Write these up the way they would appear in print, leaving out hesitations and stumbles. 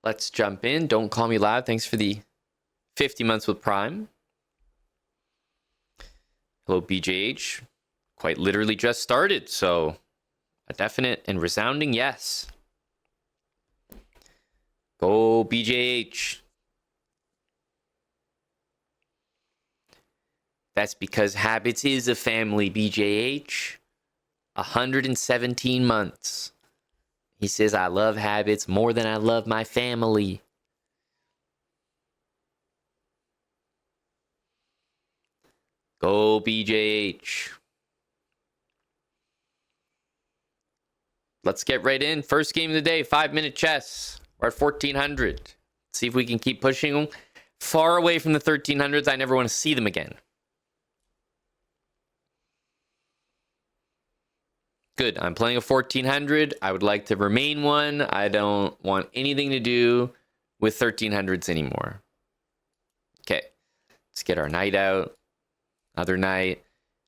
let's jump in. Don't call me loud. Thanks for the 50 months with Prime. Hello, BJH. Quite literally just started, so a definite and resounding yes. Go, BJH. That's because Habits is a family, BJH. 117 months. He says, I love Habits more than I love my family. Go, BJH. Let's get right in. First game of the day, 5-minute chess. We're at 1400. Let's see if we can keep pushing them far away from the 1300s. I never want to see them again. Good. I'm playing a 1400. I would like to remain one. I don't want anything to do with 1300s anymore. Okay. Let's get our knight out. Another knight.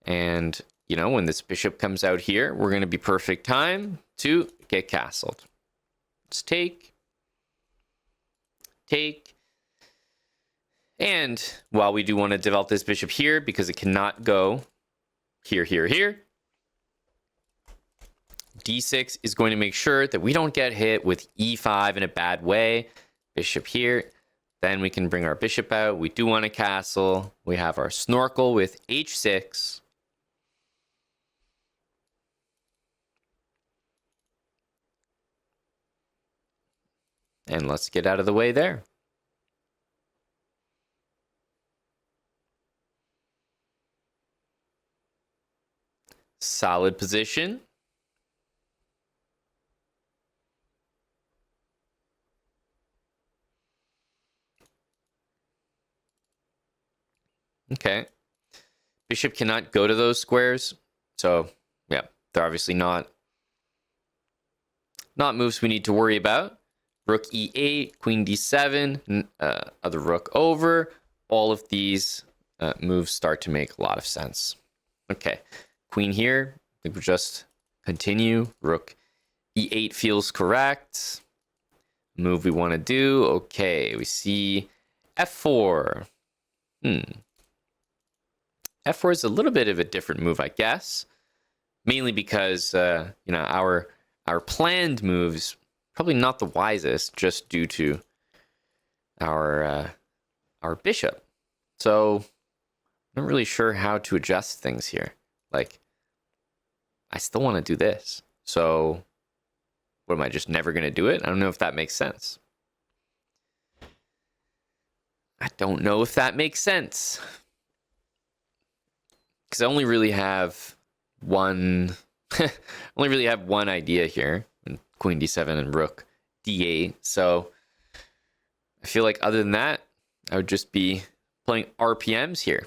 And, you know, when this bishop comes out here, we're going to be perfect time to get castled. Let's take. And while we do want to develop this bishop here, because it cannot go here, d6 is going to make sure that we don't get hit with e5 in a bad way. Bishop here. Then we can bring our bishop out. We do want a castle. We have our snorkel with h6. And let's get out of the way there. Solid position. Okay. Bishop cannot go to those squares. So, yeah, they're obviously not moves we need to worry about. Rook e8, queen d7, other rook over. All of these moves start to make a lot of sense. Okay, queen here. I think we'll just continue. Rook e8 feels correct. Move we want to do. Okay, we see f4. F4 is a little bit of a different move, I guess. Mainly because, you know, our planned moves probably not the wisest, just due to our bishop. So I'm not really sure how to adjust things here. Like, I still want to do this. So what, am I just never going to do it? I don't know if that makes sense. I don't know if that makes sense. Because I only really have one idea here. Queen d7 and rook d8. So I feel like other than that, I would just be playing RPMs here.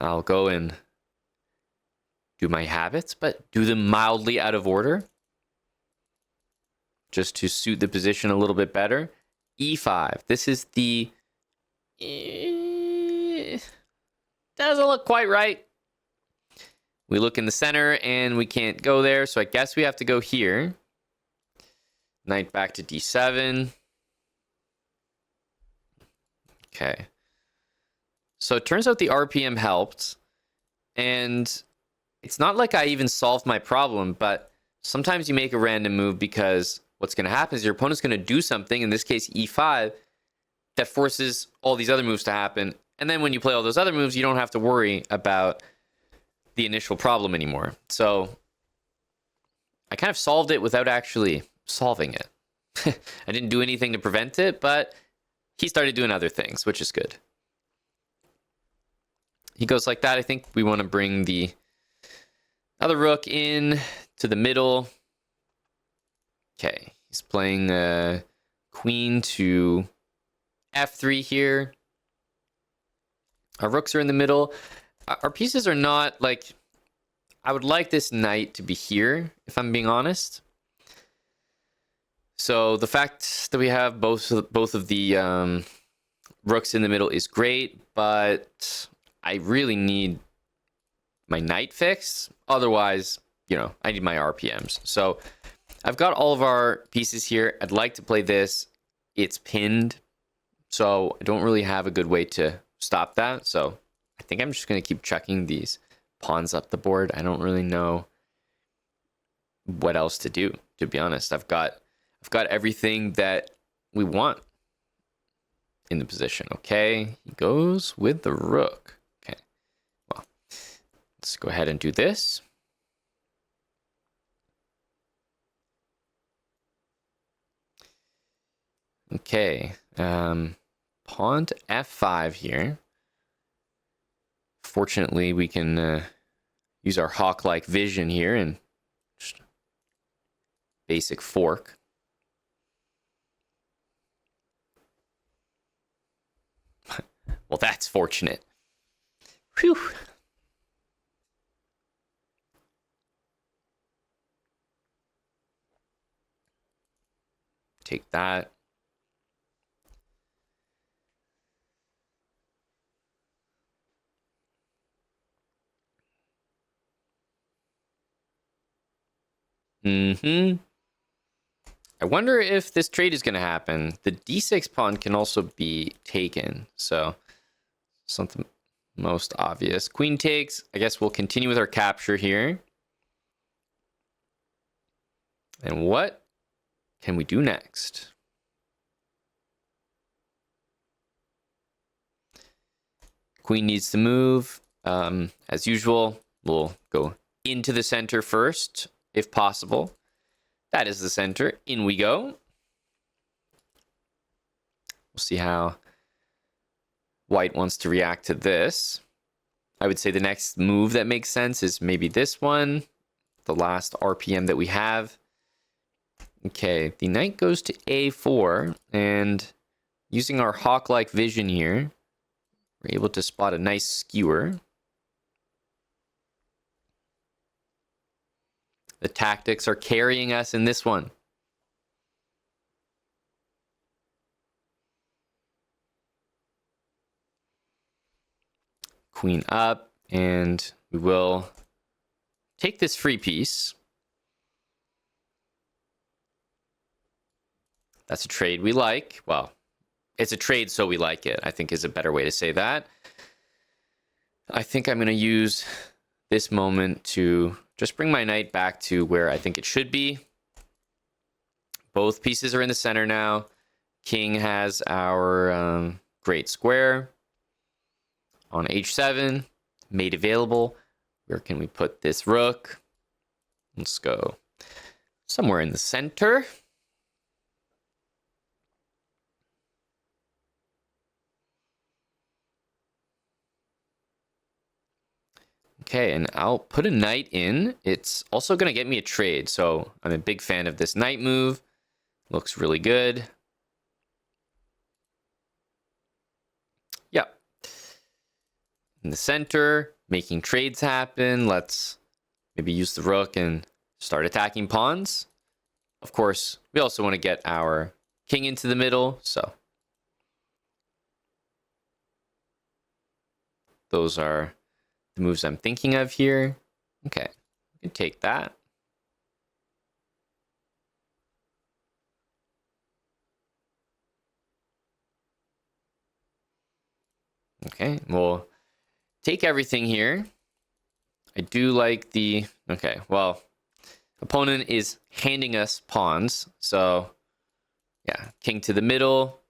I'll go and do my habits, but do them mildly out of order, just to suit the position a little bit better. e5. This is the... doesn't look quite right. We look in the center and we can't go there, so I guess we have to go here. Knight back to d7. Okay. So it turns out the RPM helped, and it's not like I even solved my problem, but sometimes you make a random move because what's going to happen is your opponent's going to do something, in this case e5, that forces all these other moves to happen. And then when you play all those other moves, you don't have to worry about the initial problem anymore. So I kind of solved it without actually solving it. I didn't do anything to prevent it, but he started doing other things, which is good. He goes like that. I think we want to bring the other rook in to the middle. Okay, he's playing queen to f3 here. Our rooks are in the middle. Our pieces are not like... I would like this knight to be here, if I'm being honest. So the fact that we have both of the rooks in the middle is great, but I really need my knight fixed. Otherwise, you know, I need my RPMs. So I've got all of our pieces here. I'd like to play this. It's pinned, so I don't really have a good way to stop that. So I think I'm just going to keep chucking these pawns up the board. I don't really know what else to do, to be honest. I've got everything that we want in the position. Okay, he goes with the rook. Okay, well, let's go ahead and do this. Okay, pawn to f5 here. Fortunately, we can use our hawk-like vision here and just basic fork. Well, that's fortunate. Whew. Take that. I wonder if this trade is going to happen. The d6 pawn can also be taken, so something most obvious. Queen takes. I guess we'll continue with our capture here. And what can we do next? Queen needs to move. As usual, we'll go into the center first, if possible. That is the center. In we go. We'll see how white wants to react to this. I would say the next move that makes sense is maybe this one, the last RPM that we have. Okay, the knight goes to a4, and using our hawk-like vision here, we're able to spot a nice skewer. The tactics are carrying us in this one. Queen up, and we will take this free piece. That's a trade we like. Well, it's a trade, so we like it, I think is a better way to say that. I think I'm going to use this moment to just bring my knight back to where I think it should be. Both pieces are in the center now. King has our great square on h7, made available. Where can we put this rook? Let's go somewhere in the center. Okay, and I'll put a knight in. It's also going to get me a trade, so I'm a big fan of this knight move. Looks really good. Yeah. In the center, making trades happen. Let's maybe use the rook and start attacking pawns. Of course, we also want to get our king into the middle, so those are the moves I'm thinking of here. Okay, we can take that. Okay, we'll take everything here. I do like the... Okay, well, opponent is handing us pawns, so yeah, king to the middle.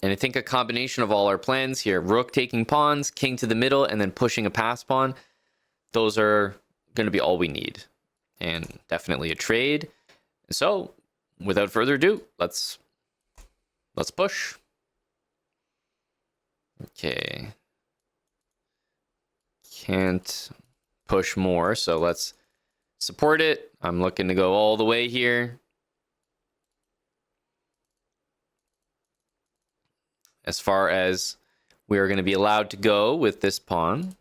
And I think a combination of all our plans here, rook taking pawns, king to the middle, and then pushing a pass pawn, those are going to be all we need. And definitely a trade. So, without further ado, let's push. Okay. Can't push more, so let's support it. I'm looking to go all the way here. As far as we are going to be allowed to go with this pawn.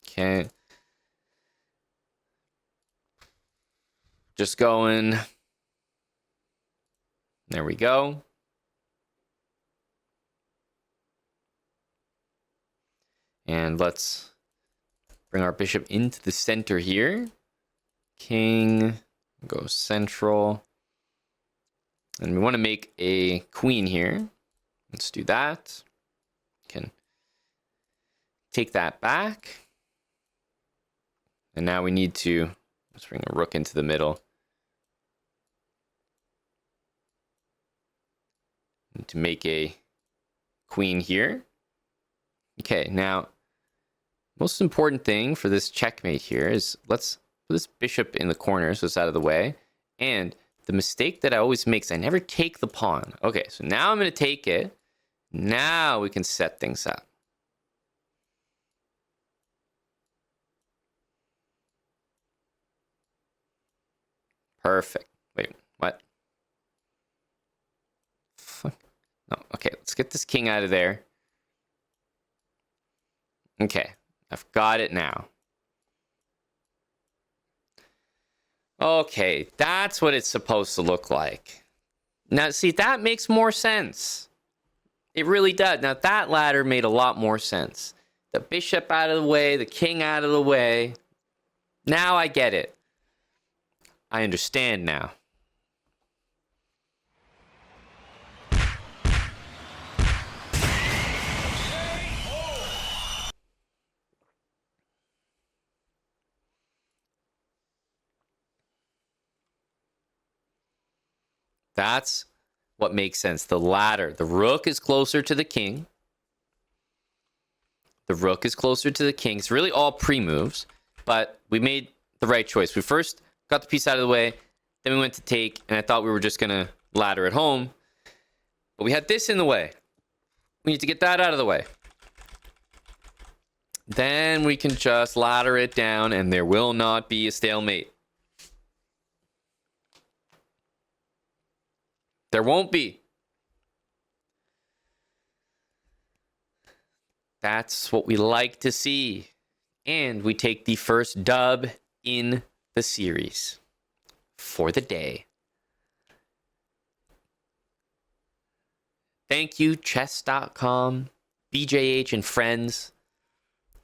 Okay. Just going. There we go. And let's Bring our bishop into the center here. King, go central. And we want to make a queen here. Let's do that. Can take that back. And now we need to, let's bring a rook into the middle. Need to make a queen here. Okay, now, most important thing for this checkmate here is let's put this bishop in the corner so it's out of the way. And the mistake that I always make is I never take the pawn. Okay, so now I'm going to take it. Now we can set things up. Perfect. Wait, what? Fuck. No, okay, let's get this king out of there. Okay, I've got it now. Okay, that's what it's supposed to look like. Now, see, that makes more sense. It really does. Now, that ladder made a lot more sense. The bishop out of the way, the king out of the way. Now I get it. I understand now. That's what makes sense. The ladder. The rook is closer to the king. The rook is closer to the king. It's really all pre-moves, but we made the right choice. We first got the piece out of the way, then we went to take, and I thought we were just going to ladder it home. But we had this in the way. We need to get that out of the way. Then we can just ladder it down, and there will not be a stalemate. There won't be. That's what we like to see. And we take the first dub in the series for the day. Thank you, chess.com, BJH, and friends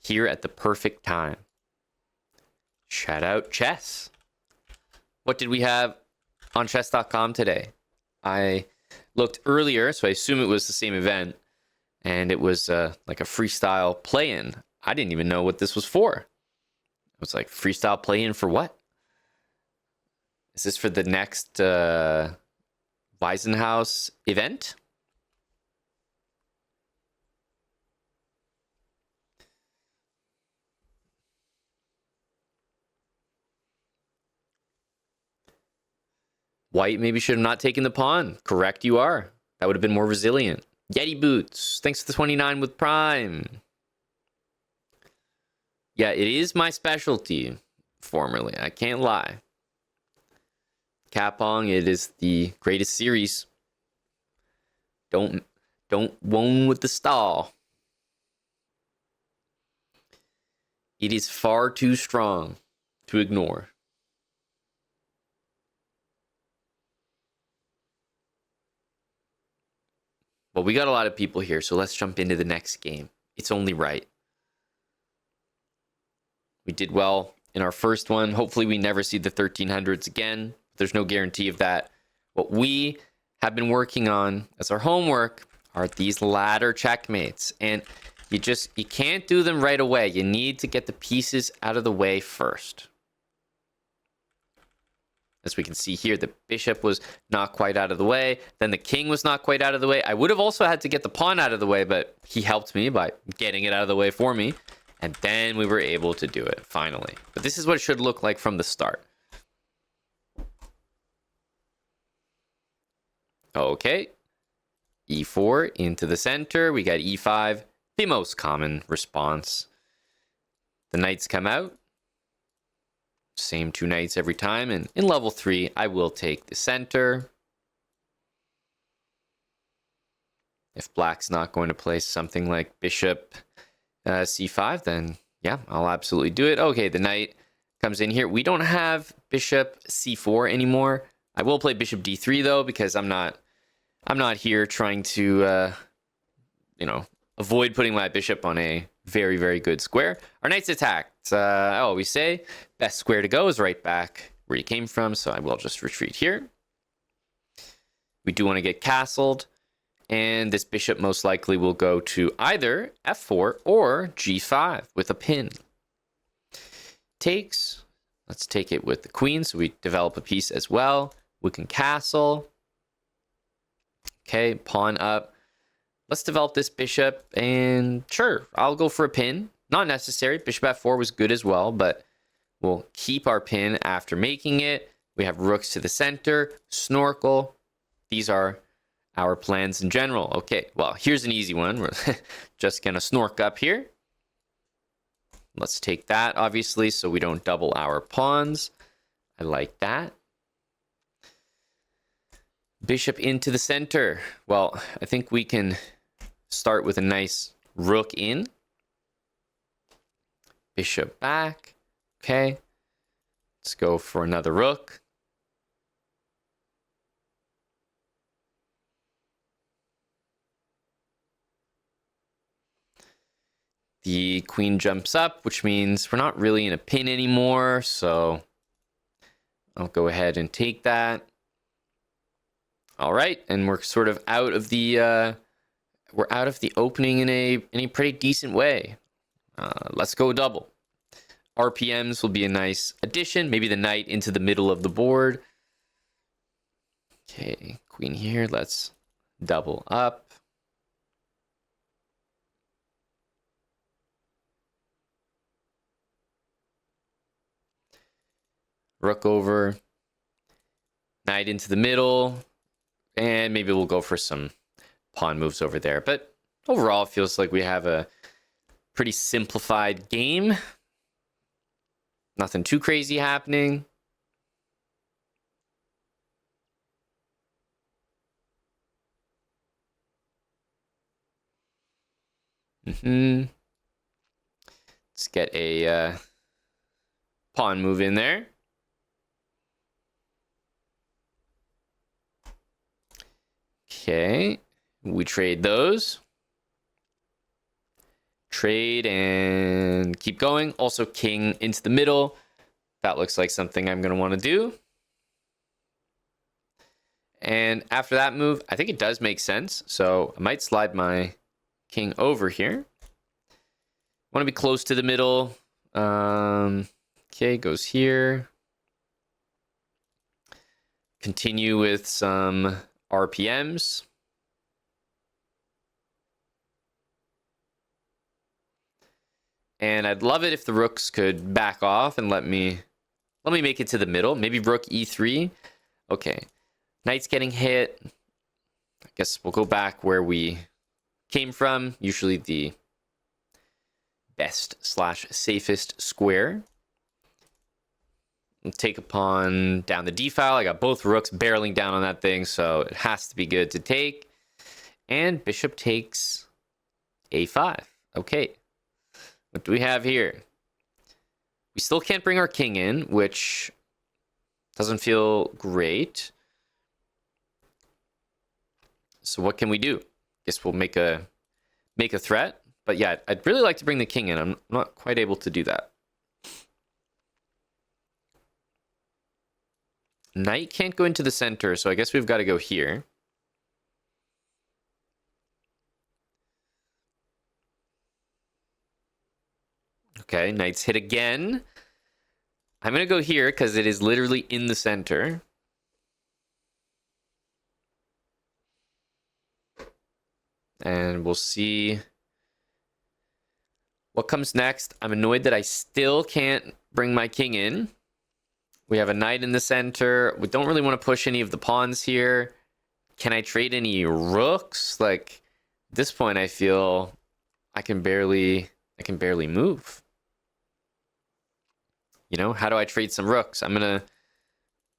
here at the perfect time. Shout out chess. What did we have on chess.com today? I looked earlier, so I assume it was the same event, and it was like a freestyle play-in. I didn't even know what this was for. It was like, freestyle play-in for what? Is this for the next Weisenhaus event? White maybe should have not taken the pawn. Correct, you are. That would have been more resilient. Yeti Boots, thanks to the 29 with Prime. Yeah, it is my specialty, formerly. I can't lie. Kapong, it is the greatest series. Don't won with the stall. It is far too strong to ignore. Well, we got a lot of people here, so let's jump into the next game. It's only right. We did well in our first one. Hopefully we never see the 1300s again. There's no guarantee of that. What we have been working on as our homework are these ladder checkmates. And you can't do them right away. You need to get the pieces out of the way first. As we can see here, the bishop was not quite out of the way. Then the king was not quite out of the way. I would have also had to get the pawn out of the way, but he helped me by getting it out of the way for me. And then we were able to do it, finally. But this is what it should look like from the start. Okay. E4 into the center. We got E5, the most common response. The knights come out. Same two knights every time. And in level 3, I will take the center. If black's not going to play something like bishop c5, then yeah, I'll absolutely do it. Okay, the knight comes in here. We don't have bishop c4 anymore. I will play bishop d3 though, because I'm not here trying to avoid putting my bishop on a very, very good square. Our knights attack. I always say, best square to go is right back where you came from, so I will just retreat here. We do want to get castled, and this bishop most likely will go to either f4 or g5 with a pin. Takes. Let's take it with the queen, so we develop a piece as well. We can castle. Okay, pawn up. Let's develop this bishop, and sure, I'll go for a pin. Not necessary. Bishop f4 was good as well, but we'll keep our pin after making it. We have rooks to the center, snorkel. These are our plans in general. Okay, well, here's an easy one. We're just going to snork up here. Let's take that, obviously, so we don't double our pawns. I like that. Bishop into the center. Well, I think we can start with a nice rook in. Bishop back. Okay. Let's go for another rook. The queen jumps up, which means we're not really in a pin anymore, so I'll go ahead and take that. All right, and we're sort of out of the opening in a pretty decent way. Let's go double. RPMs will be a nice addition. Maybe the knight into the middle of the board. Okay, queen here. Let's double up. Rook over. Knight into the middle. And maybe we'll go for some pawn moves over there. But overall, it feels like we have a pretty simplified game. Nothing too crazy happening. Let's get a pawn move in there. Okay, we trade those. Trade and keep going. Also king into the middle. That looks like something I'm going to want to do. And after that move, I think it does make sense. So I might slide my king over here. Want to be close to the middle. Okay, goes here. Continue with some RPMs. And I'd love it if the rooks could back off and let me make it to the middle. Maybe rook e3. Okay. Knight's getting hit. I guess we'll go back where we came from. Usually the best / safest square. We'll take a pawn down the d file. I got both rooks barreling down on that thing, so it has to be good to take. And bishop takes a5. Okay. What do we have here? We still can't bring our king in, which doesn't feel great. So what can we do? Guess we'll make a threat. But yeah, I'd really like to bring the king in. I'm not quite able to do that. Knight can't go into the center, so I guess we've got to go here. Okay, knight's hit again. I'm going to go here because it is literally in the center. And we'll see what comes next. I'm annoyed that I still can't bring my king in. We have a knight in the center. We don't really want to push any of the pawns here. Can I trade any rooks? Like, at this point, I feel I can barely move. You know, how do I trade some rooks? I'm going to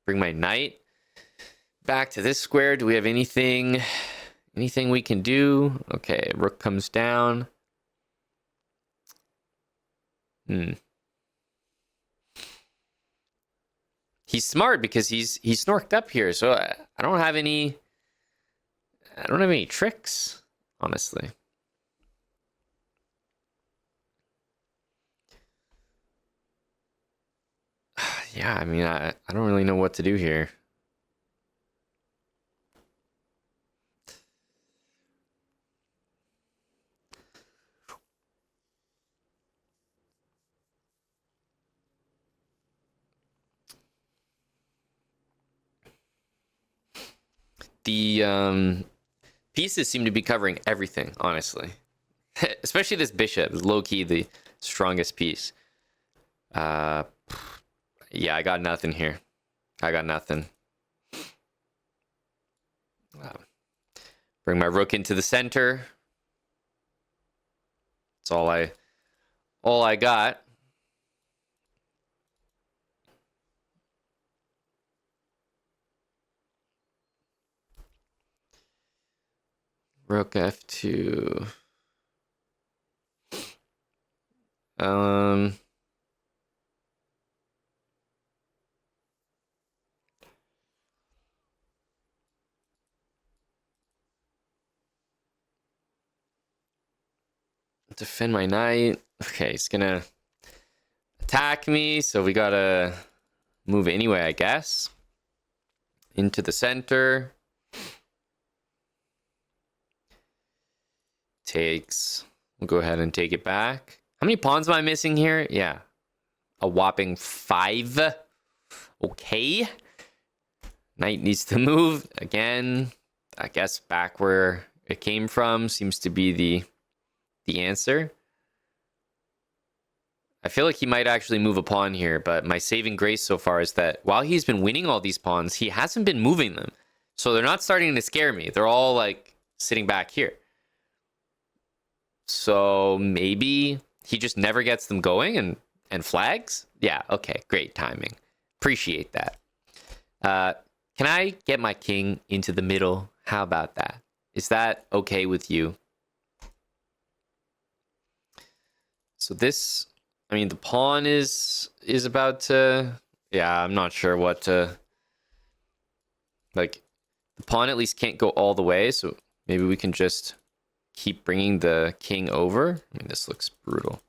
bring my knight back to this square. Do we have anything we can do? Okay, rook comes down. He's smart because he's snorked up here, so I don't have any tricks, honestly. Yeah, I mean, I don't really know what to do here. The pieces seem to be covering everything, honestly. Especially this bishop is low-key the strongest piece. Yeah, I got nothing here. I got nothing. Bring my rook into the center. That's all I got. Rook f2. Defend my knight. Okay, he's gonna attack me, so we gotta move anyway, I guess. Into the center. Takes. We'll go ahead and take it back. How many pawns am I missing here? Yeah. A whopping 5. Okay. Knight needs to move again. I guess back where it came from seems to be the answer. I feel like he might actually move a pawn here, but my saving grace so far is that while he's been winning all these pawns, he hasn't been moving them. So they're not starting to scare me. They're all like sitting back here. So maybe he just never gets them going and flags? Yeah, okay, great timing. Appreciate that. Can I get my king into the middle? How about that? Is that okay with you? So this, I mean, the pawn is about to, yeah, I'm not sure what to, like, the pawn at least can't go all the way, so maybe we can just keep bringing the king over. I mean, this looks brutal.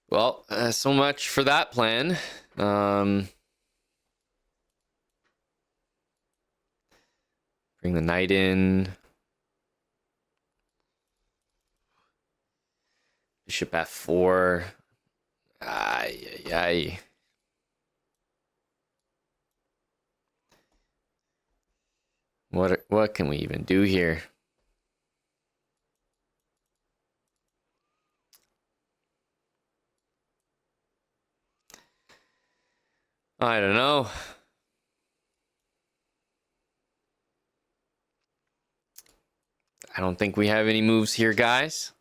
Well, so much for that plan. Bring the knight in. Bishop f4. Ay, ay, ay. What can we even do here? I don't know. I don't think we have any moves here, guys.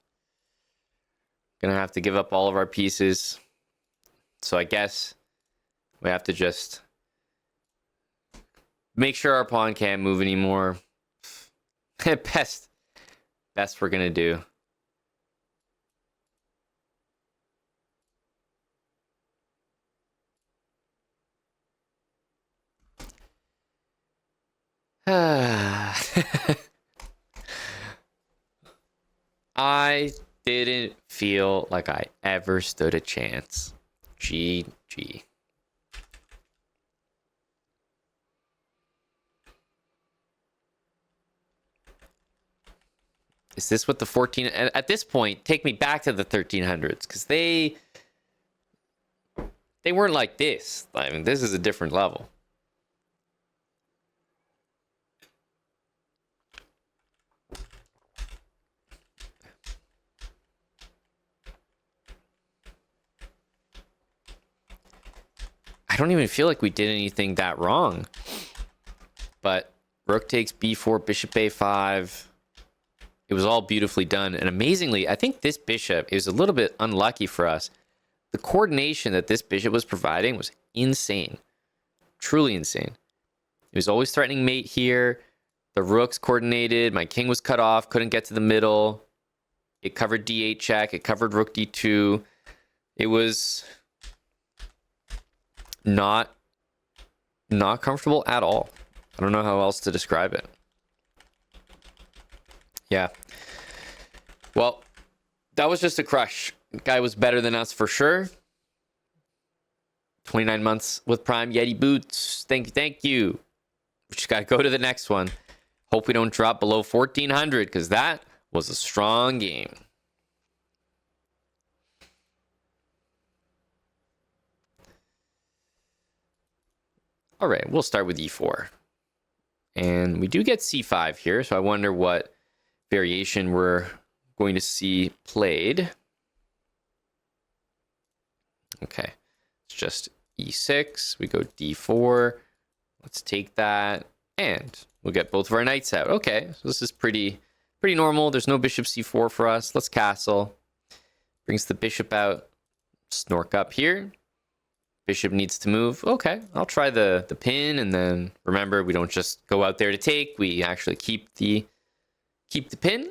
Gonna have to give up all of our pieces. So I guess we have to just make sure our pawn can't move anymore. best we're gonna do. I didn't feel like I ever stood a chance. GG. Is this what the 14... At this point, take me back to the 1300s, because they weren't like this. I mean, this is a different level. I don't even feel like we did anything that wrong. But rook takes b4, bishop a5. It was all beautifully done. And amazingly, I think this bishop is a little bit unlucky for us. The coordination that this bishop was providing was insane. Truly insane. He was always threatening mate here. The rook's coordinated. My king was cut off. Couldn't get to the middle. It covered d8 check. It covered rook d2. It was not comfortable at all. I don't know how else to describe it. Yeah. Well, That was just a crush. Guy was better than us for sure. 29 months with Prime Yeti boots. Thank you. We just got to go to the next one. Hope we don't drop below 1,400 because that was a strong game. All right, we'll start with e4. And we do get c5 here, so I wonder what variation we're going to see played. Okay, it's just e6. We go d4. Let's take that, and we'll get both of our knights out. Okay, so this is pretty normal. There's no bishop c4 for us. Let's castle. Brings the bishop out. Snork up here. Bishop needs to move. Okay, I'll try the pin, and then remember, we don't just go out there to take. We actually keep the pin.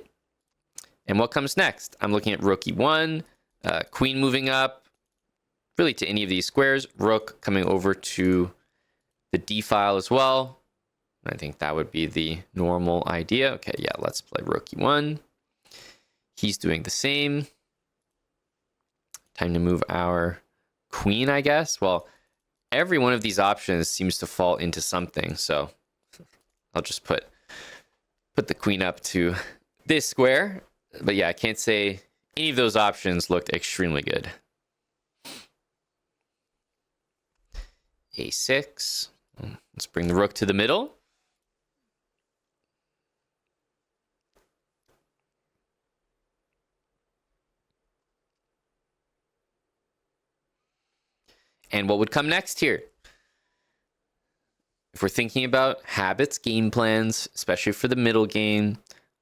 And what comes next? I'm looking at rook e1, queen moving up, really to any of these squares. Rook coming over to the d file as well. I think that would be the normal idea. Okay, yeah, let's play rook e1. He's doing the same. Time to move our queen, I guess. Well, every one of these options seems to fall into something, so I'll just put the queen up to this square. But yeah, I can't say any of those options looked extremely good. a6. Let's bring the rook to the middle. And what would come next here? If we're thinking about habits, game plans, especially for the middle game,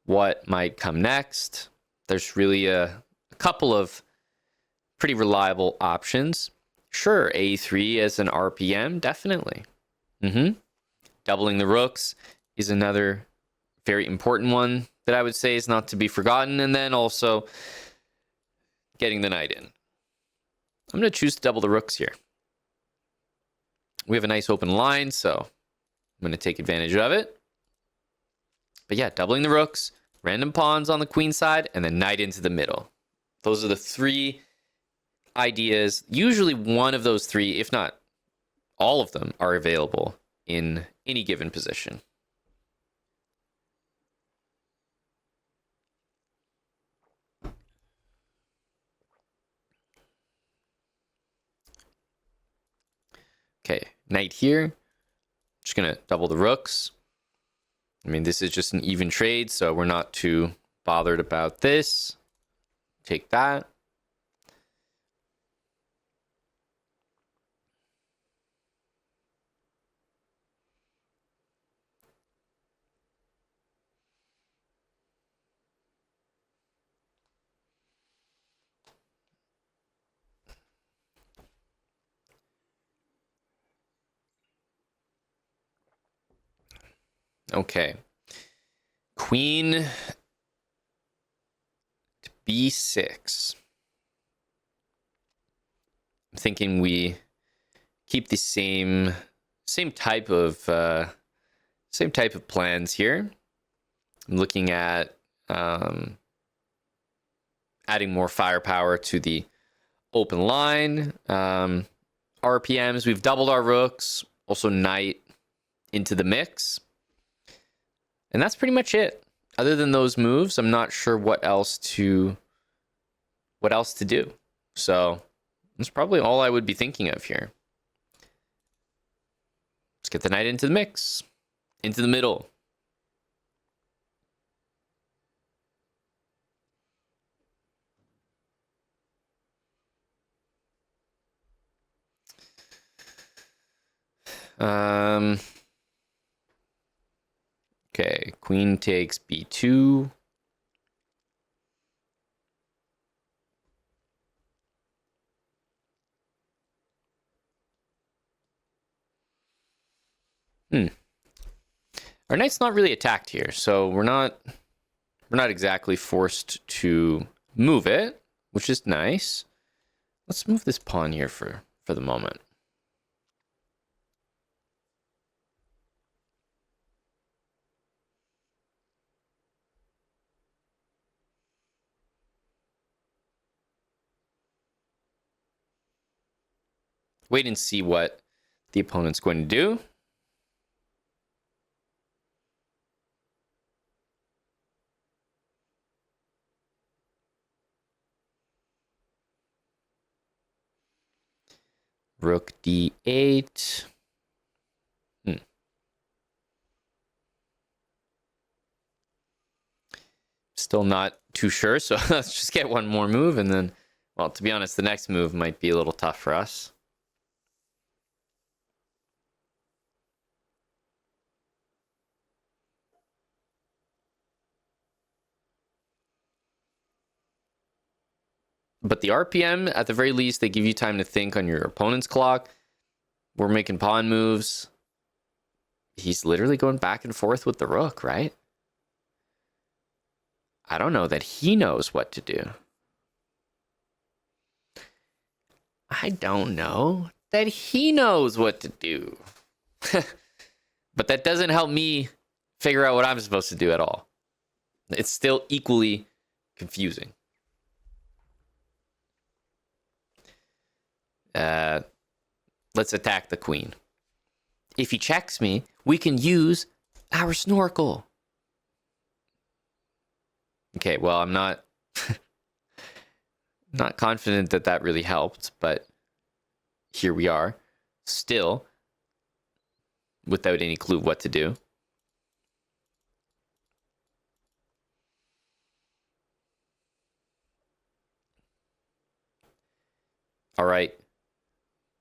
what might come next? There's really a couple of pretty reliable options. Sure, a3 as an RPM, definitely. Doubling the rooks is another very important one that I would say is not to be forgotten. And then also getting the knight in. I'm going to choose to double the rooks here. We have a nice open line, so I'm going to take advantage of it. But yeah, doubling the rooks, random pawns on the queen side, and then knight into the middle. Those are the three ideas. Usually one of those three, if not all of them, are available in any given position. Okay, knight here. Just going to double the rooks. I mean, this is just an even trade, so we're not too bothered about this. Take that. Okay. Queen to b6. I'm thinking we keep the same type of plans here. I'm looking at adding more firepower to the open line. RPMs, we've doubled our rooks, also knight into the mix. And that's pretty much it. Other than those moves, I'm not sure what else to do. So that's probably all I would be thinking of here. Let's get the knight into the mix, into the middle. Okay, queen takes b2. Our knight's not really attacked here, so we're not exactly forced to move it, which is nice. Let's move this pawn here for the moment. wait and see what the opponent's going to do. Rook d8. Still not too sure, so let's just get one more move, and then, well, to be honest, the next move might be a little tough for us. But the RPM, at the very least, they give you time to think on your opponent's clock. We're making pawn moves. He's literally going back and forth with the rook, right? I don't know that he knows what to do. I don't know that he knows what to do. But that doesn't help me figure out what I'm supposed to do at all. It's still equally confusing. Let's attack the queen. If he checks me, we can use our snorkel. Okay, well, I'm not not confident that that really helped, but here we are, still without any clue what to do. All right.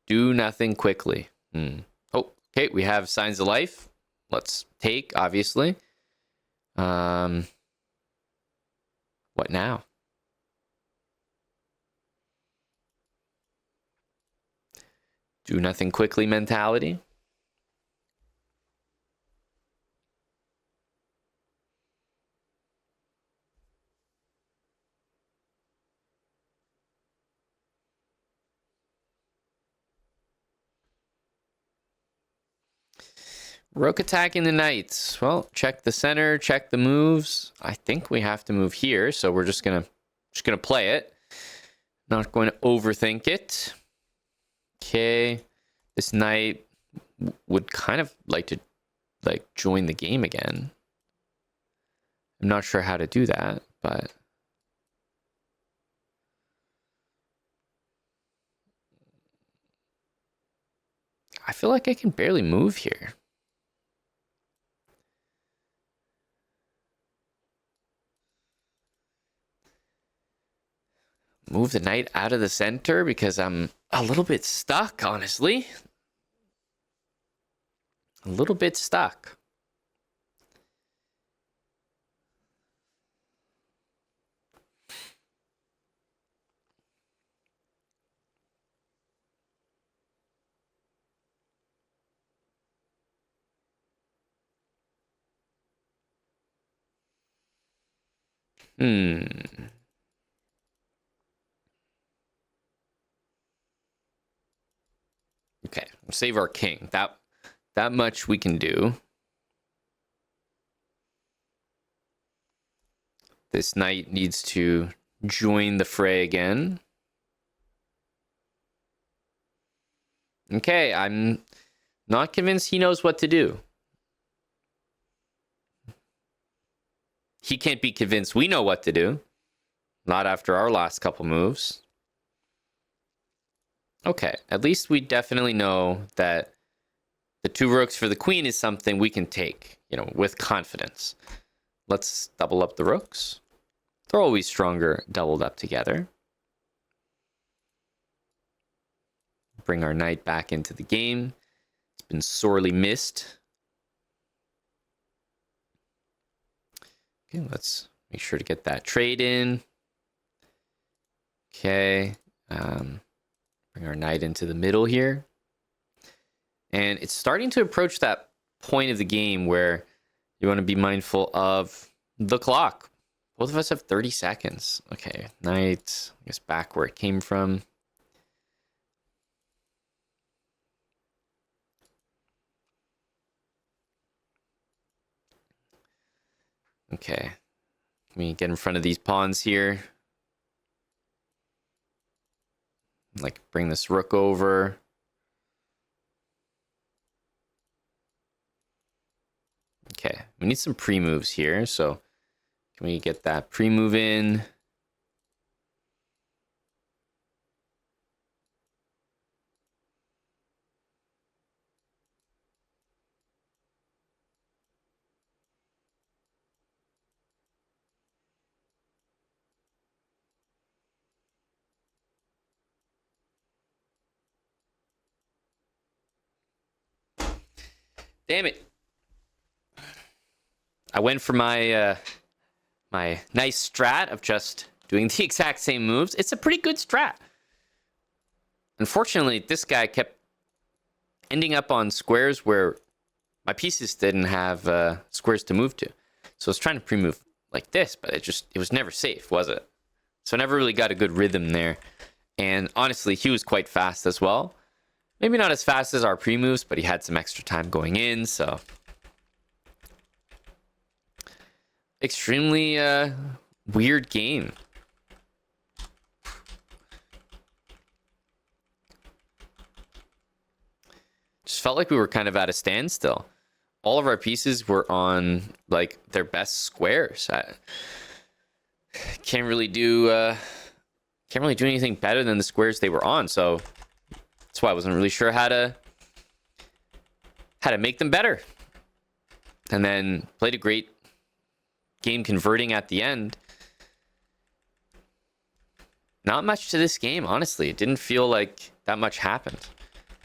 Do nothing quickly. Oh, okay. We have signs of life. Let's take, obviously. What now? Do nothing quickly mentality. Rook attacking the knights. Well, check the center, check the moves. I think we have to move here, so we're just gonna play it. Not going to overthink it. Okay, this knight would kind of like to join the game again. I'm not sure how to do that, but I feel like I can barely move here. Move the knight out of the center because I'm a little bit stuck, honestly. A little bit stuck. Okay, save our king. That much we can do. This knight needs to join the fray again. Okay, I'm not convinced he knows what to do. He can't be convinced we know what to do. Not after our last couple moves. Okay, at least we definitely know that the two rooks for the queen is something we can take, with confidence. Let's double up the rooks. They're always stronger doubled up together. Bring our knight back into the game. It's been sorely missed. Okay, let's make sure to get that trade in. Okay. Bring our knight into the middle here. And it's starting to approach that point of the game where you want to be mindful of the clock. Both of us have 30 seconds. Okay, knight, I guess back where it came from. Okay. Let me get in front of these pawns here. Bring this rook over. Okay, we need some pre-moves here, so can we get that pre-move in? Damn it. I went for my my nice strat of just doing the exact same moves. It's a pretty good strat. Unfortunately, this guy kept ending up on squares where my pieces didn't have squares to move to. So I was trying to pre-move like this, but it was never safe, was it? So I never really got a good rhythm there. And honestly, he was quite fast as well. Maybe not as fast as our pre-moves, but he had some extra time going in, so... Extremely weird game. Just felt like we were kind of at a standstill. All of our pieces were on like their best squares. I can't really do anything better than the squares they were on. So that's why I wasn't really sure how to make them better. And then played a great game converting at the end. Not much to this game, honestly. It didn't feel like that much happened.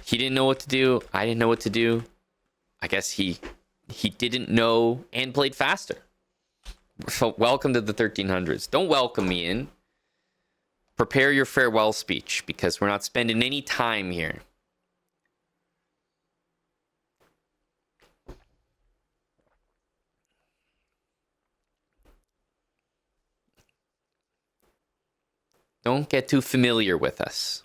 He didn't know what to do. I didn't know what to do. I guess he didn't know and played faster. So welcome to the 1300s. Don't welcome me in. Prepare your farewell speech because we're not spending any time here. Don't get too familiar with us.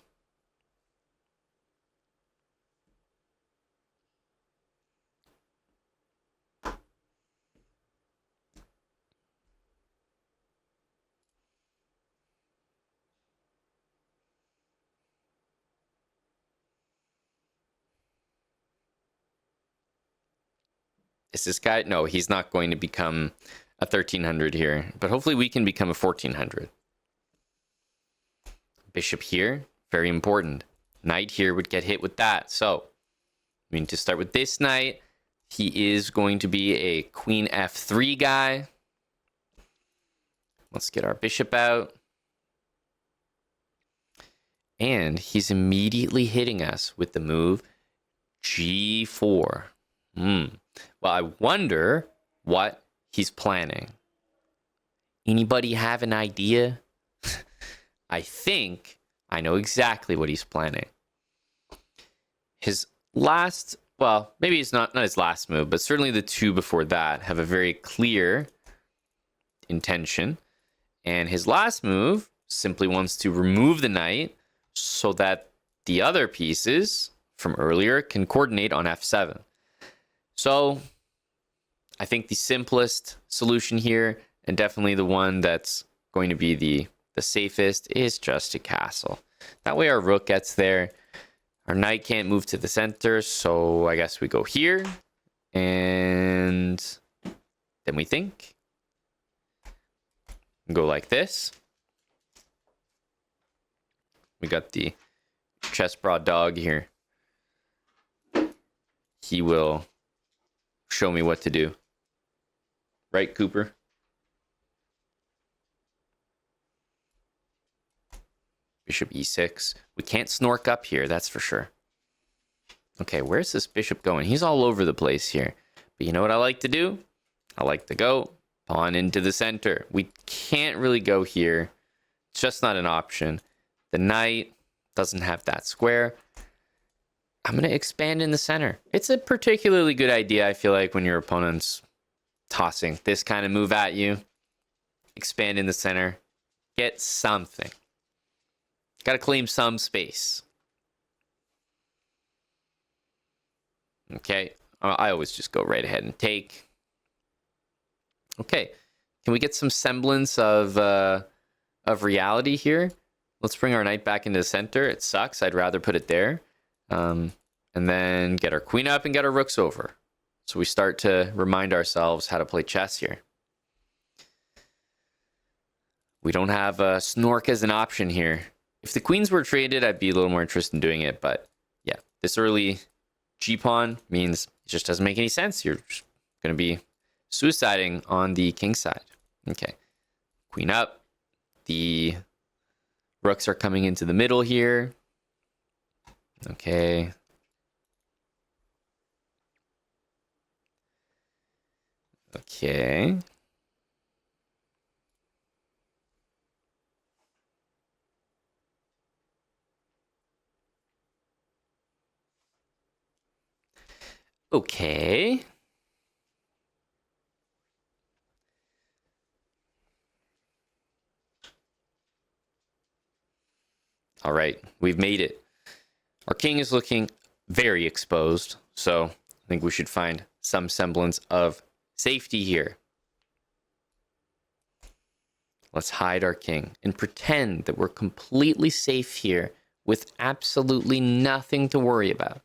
Is this guy? No, he's not going to become a 1300 here, but hopefully we can become a 1400. Bishop here, very important. Knight here would get hit with that. So, I mean, to start with this knight, he is going to be a queen f3 guy. Let's get our bishop out. And he's immediately hitting us with the move g4. Well, I wonder what he's planning. Anybody have an idea? I think I know exactly what he's planning. His last, well, maybe it's not his last move, but certainly the two before that have a very clear intention. And his last move simply wants to remove the knight so that the other pieces from earlier can coordinate on f7. So I think the simplest solution here, and definitely the one that's going to be the safest, is just a castle. That way our rook gets there. Our knight can't move to the center, so I guess we go here. And then we think. Go like this. We got the chessbrah dog here. He will show me what to do. Right, Cooper? Bishop e6. We can't snork up here, that's for sure. Okay, where's this bishop going? He's all over the place here. But you know what I like to do? I like to go pawn into the center. We can't really go here. It's just not an option. The knight doesn't have that square. I'm going to expand in the center. It's a particularly good idea, I feel like, when your opponent's tossing this kind of move at you. Expand in the center. Get something. Got to claim some space. Okay. I always just go right ahead and take. Okay. Can we get some semblance of reality here? Let's bring our knight back into the center. It sucks. I'd rather put it there. And then get our queen up and get our rooks over. So we start to remind ourselves how to play chess here. We don't have a Snork as an option here. If the queens were traded, I'd be a little more interested in doing it. But yeah, this early G-pawn means it just doesn't make any sense. You're going to be suiciding on the king side. Okay, queen up. The rooks are coming into the middle here. Okay. Okay. Okay. All right, we've made it. Our king is looking very exposed, so I think we should find some semblance of safety here. Let's hide our king and pretend that we're completely safe here with absolutely nothing to worry about.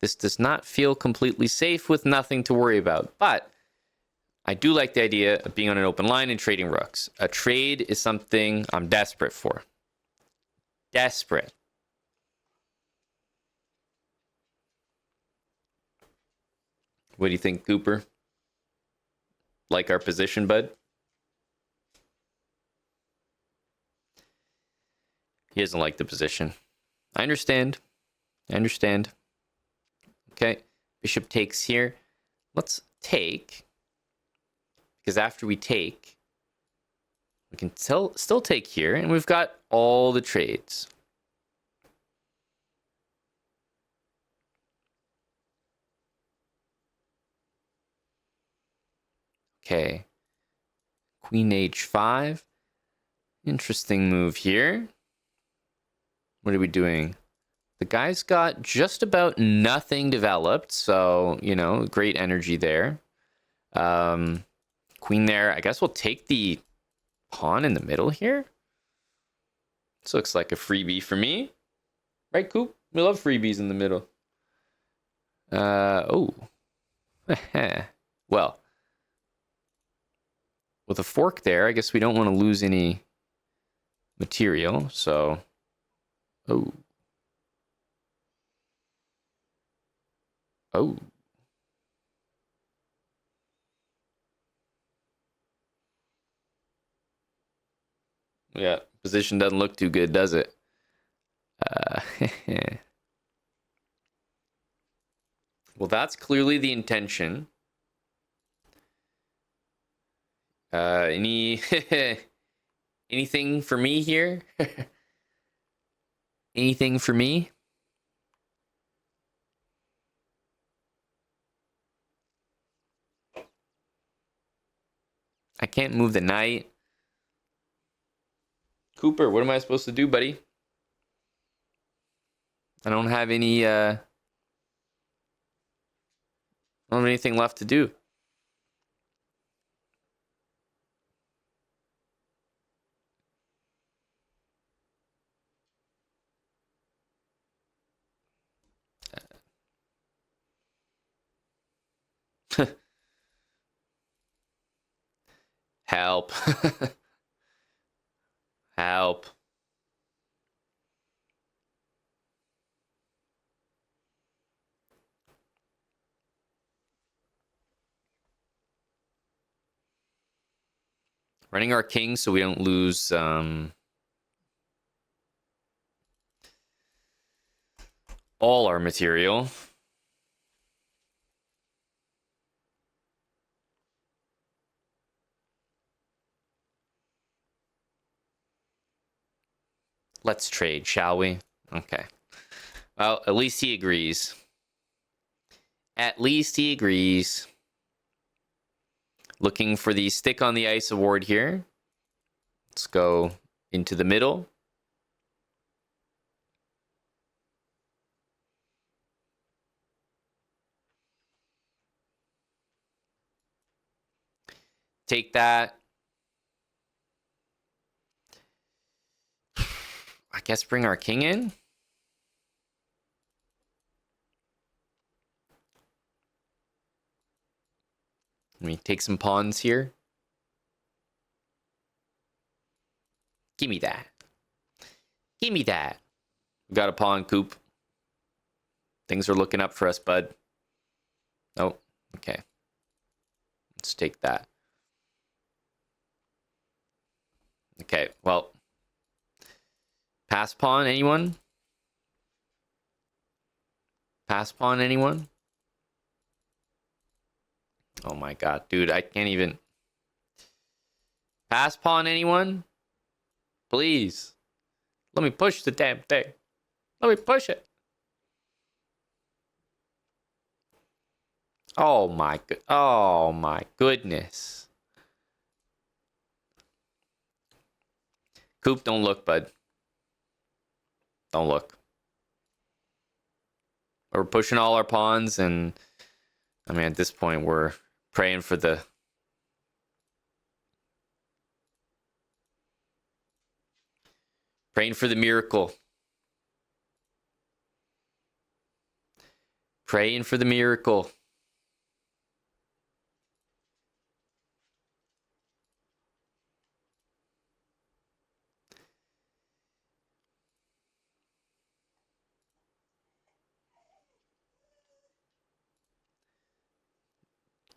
This does not feel completely safe with nothing to worry about, but I do like the idea of being on an open line and trading rooks. A trade is something I'm desperate for. Desperate. What do you think, Cooper? Like our position, bud? He doesn't like the position. I understand. I understand. Okay. Bishop takes here. Let's take. Because after we take, we can still take here. And we've got all the trades. Okay. Queen h5. Interesting move here. What are we doing? The guy's got just about nothing developed. So, you know, great energy there. Queen there. I guess we'll take the pawn in the middle here. This looks like a freebie for me. Right, Coop? We love freebies in the middle. Oh. Well. With a fork there, I guess we don't want to lose any material, so... Oh. Oh. Yeah, position doesn't look too good, does it? Well, that's clearly the intention. Anything for me here? Anything for me? I can't move the knight. Cooper, what am I supposed to do, buddy? I don't have any, I don't have anything left to do. Help. Help. Running our king so we don't lose all our material. Let's trade, shall we? Okay. Well, at least he agrees. At least he agrees. Looking for the stick on the ice award here. Let's go into the middle. Take that. I guess bring our king in. Let me take some pawns here. Give me that. Give me that. We got a pawn, Coop. Things are looking up for us, bud. Oh, okay. Let's take that. Okay, well. Pass pawn, anyone? Pass pawn, anyone? Oh my god, dude, I can't even. Pass pawn, anyone? Please. Let me push the damn thing. Let me push it. Oh my goodness. Coop, don't look, bud. Don't look. We're pushing all our pawns, and I mean, at this point, we're praying for the miracle. Praying for the miracle.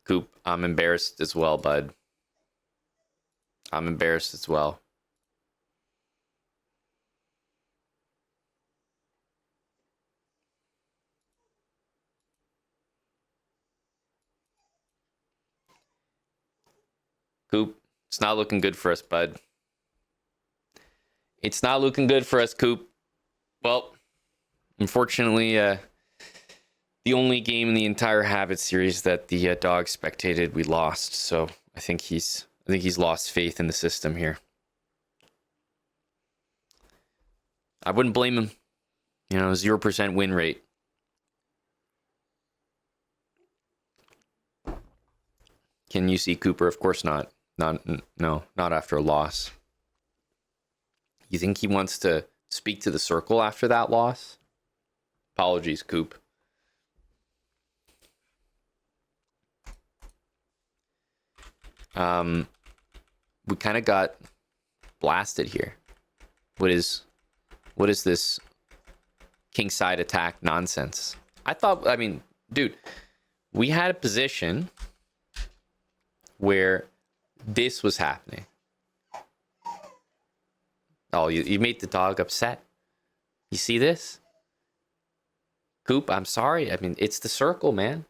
Coop, I'm embarrassed as well, bud. I'm embarrassed as well. Coop, it's not looking good for us, bud. It's not looking good for us, Coop. Well, unfortunately, the only game in the entire Habit series that the dog spectated, we lost. So I think he's lost faith in the system here. I wouldn't blame him. 0% win rate. Can you see Cooper? Of course not. No, not after a loss. You think he wants to speak to the circle after that loss? Apologies, Coop. We kind of got blasted here. What is this kingside attack nonsense? I mean, dude, we had a position where this was happening. Oh, you made the dog upset. You see this? Coop, I'm sorry. I mean, it's the circle, man.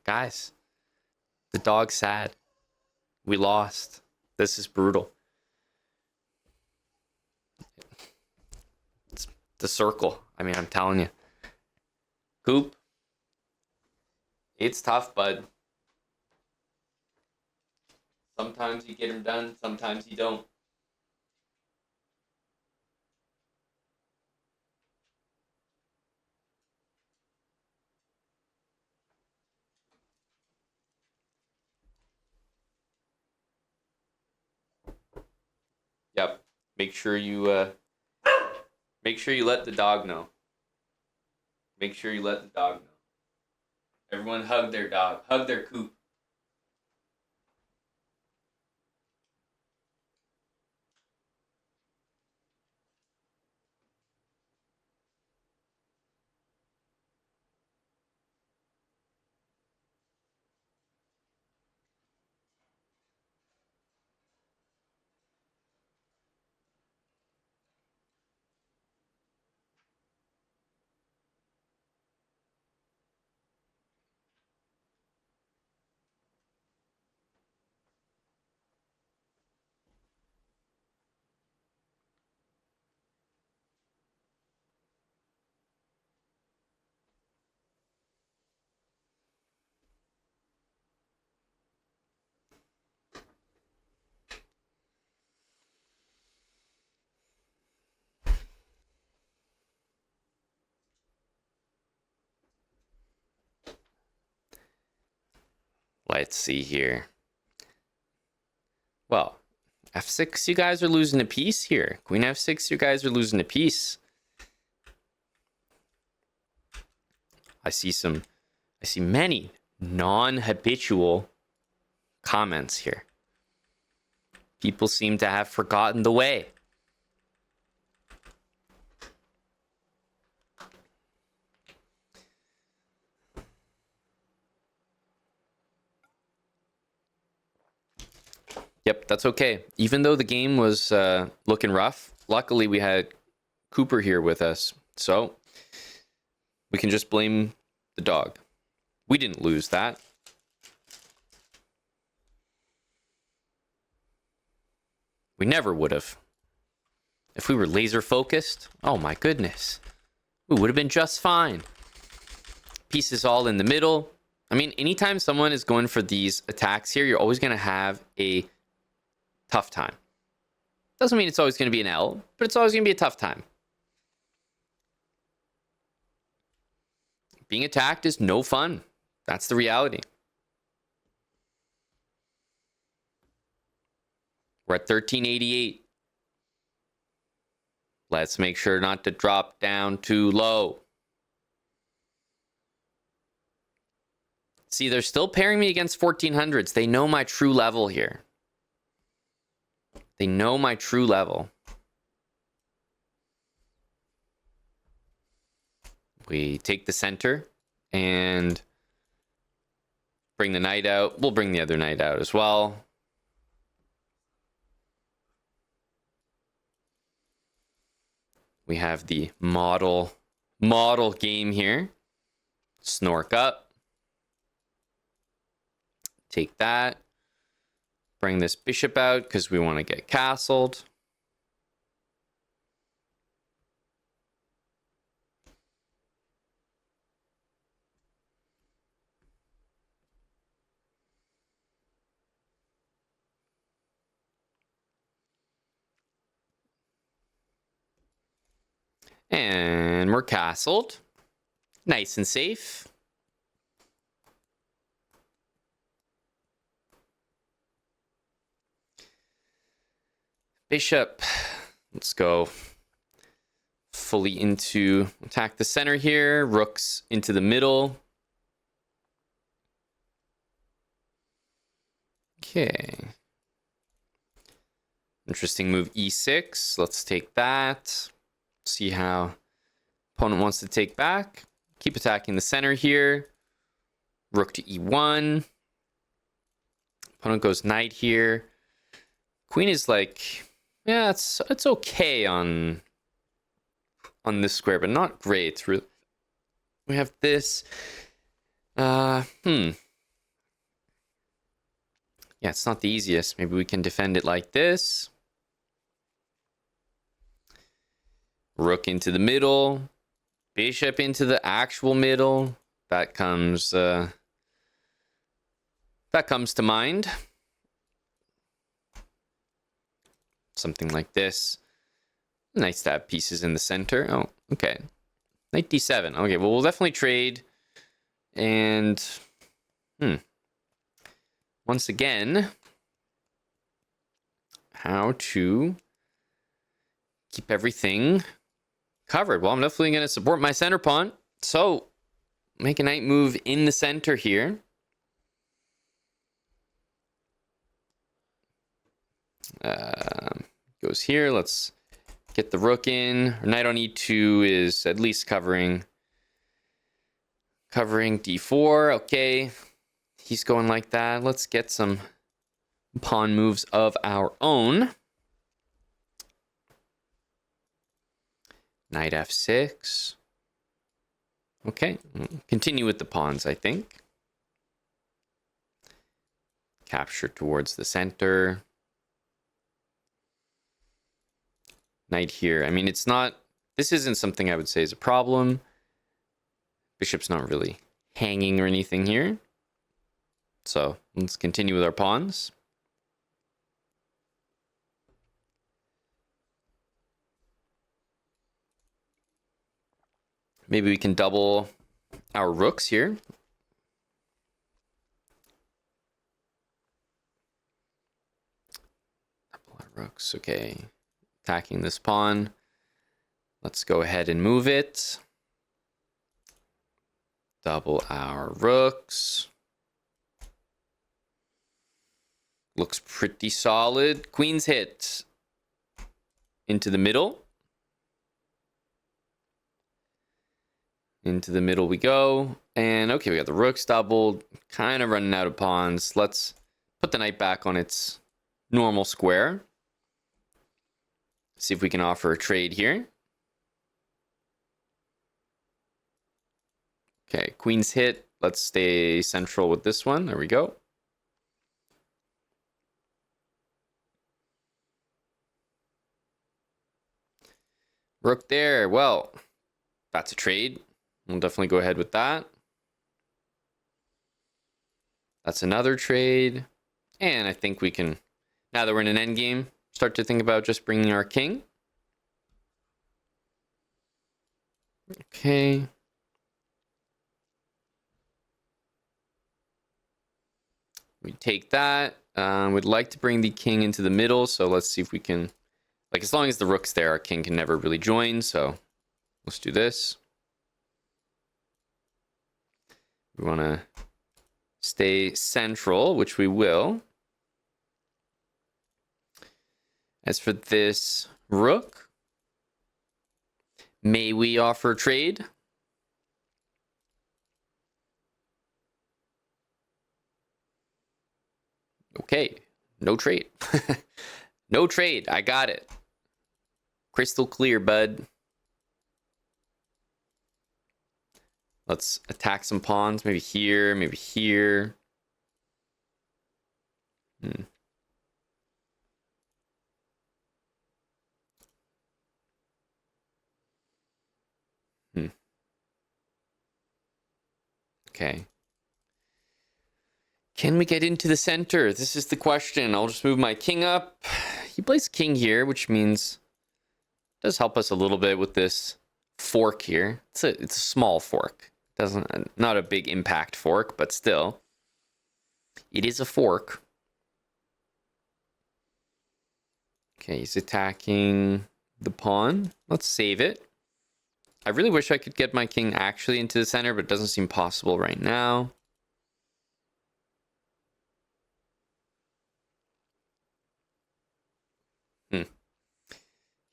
Guys, the dog's sad. We lost. This is brutal. It's the circle. I mean, I'm telling you. Coop, it's tough, bud. Sometimes you get him done, sometimes you don't. Yep. Make sure you let the dog know. Make sure you let the dog know. Everyone hug their dog. Hug their Coop. Let's see here. Well, f6, you guys are losing a piece here. Queen f6, you guys are losing a piece. I see many non-habitual comments here. People seem to have forgotten the way. Yep, that's okay. Even though the game was looking rough, luckily we had Cooper here with us. So we can just blame the dog. We didn't lose that. We never would have. If we were laser focused, oh my goodness, we would have been just fine. Pieces all in the middle. I mean, anytime someone is going for these attacks here, you're always going to have a tough time. Doesn't mean it's always going to be an L, but it's always going to be a tough time. Being attacked is no fun. That's the reality. We're at 1388. Let's make sure not to drop down too low. See, they're still pairing me against 1400s. They know my true level here. They know my true level. We take the center and bring the knight out. We'll bring the other knight out as well. We have the model game here. Snork up. Take that. Bring this bishop out because we want to get castled. And we're castled. Nice and safe. Bishop. Let's go fully into attack the center here. Rooks into the middle. Okay. Interesting move, e6. Let's take that. See how opponent wants to take back. Keep attacking the center here. Rook to e1. Opponent goes knight here. Queen is like, yeah, it's okay on this square, but not great. We have this. Yeah, it's not the easiest. Maybe we can defend it like this. Rook into the middle. Bishop into the actual middle. That comes to mind. Something like this. Nice to have pieces in the center. Oh, okay. Knight d7. Okay, well, we'll definitely trade. And once again, how to keep everything covered. Well, I'm definitely going to support my center pawn. So, make a knight move in the center here. Goes here. Let's get the rook in. Knight on e2 is at least covering d4. Okay. He's going like that. Let's get some pawn moves of our own. Knight f6. Okay. Continue with the pawns, I think. Capture towards the center. Knight here. I mean, this isn't something I would say is a problem. Bishop's not really hanging or anything here. So let's continue with our pawns. Maybe we can double our rooks here. Double our rooks, okay. Attacking this pawn. Let's go ahead and move it. Double our rooks. Looks pretty solid. Queen's hit. Into the middle. Into the middle we go. And okay, we got the rooks doubled. Kind of running out of pawns. Let's put the knight back on its normal square. See if we can offer a trade here. Okay, queen's hit. Let's stay central with this one. There we go. Rook there. Well, that's a trade. We'll definitely go ahead with that. That's another trade. And I think we can, now that we're in an endgame, start to think about just bringing our king. Okay. We take that. We'd like to bring the king into the middle. So let's see if we can, like, as long as the rook's there, our king can never really join. So let's do this. We want to stay central, which we will. As for this rook, may we offer trade? Okay, no trade. No trade. I got it. Crystal clear, bud. Let's attack some pawns. Maybe here, maybe here. Okay. Can we get into the center? This is the question. I'll just move my king up. He plays king here, which means it does help us a little bit with this fork here. It's a small fork. Not a big impact fork, but still. It is a fork. Okay, he's attacking the pawn. Let's save it. I really wish I could get my king actually into the center, but it doesn't seem possible right now.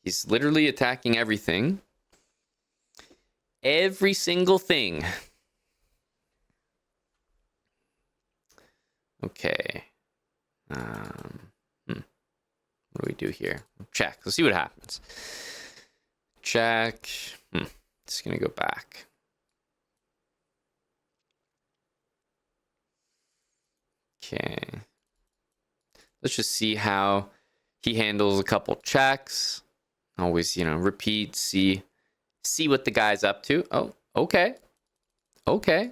He's literally attacking everything. Every single thing. Okay. What do we do here? Check. Let's see what happens. Check. Just gonna go back. Okay. Let's just see how he handles a couple checks. Always, repeat, see what the guy's up to. Oh, okay. Okay.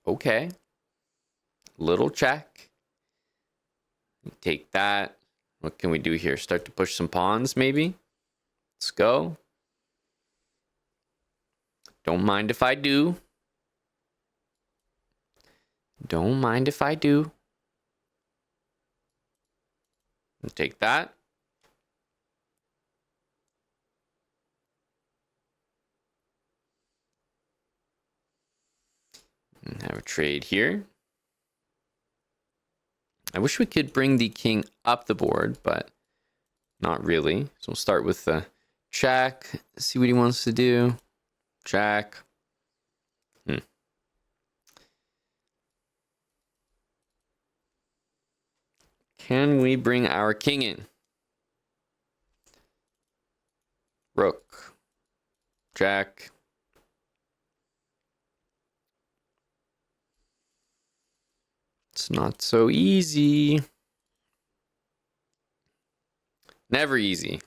Okay. Little check. Take that. What can we do here? Start to push some pawns, maybe? Let's go. Don't mind if I do. Don't mind if I do. Take that. And have a trade here. I wish we could bring the king up the board, but not really. So we'll start with the check. See what he wants to do. Check. Can we bring our king in? Rook. Jack. It's not so easy. Never easy.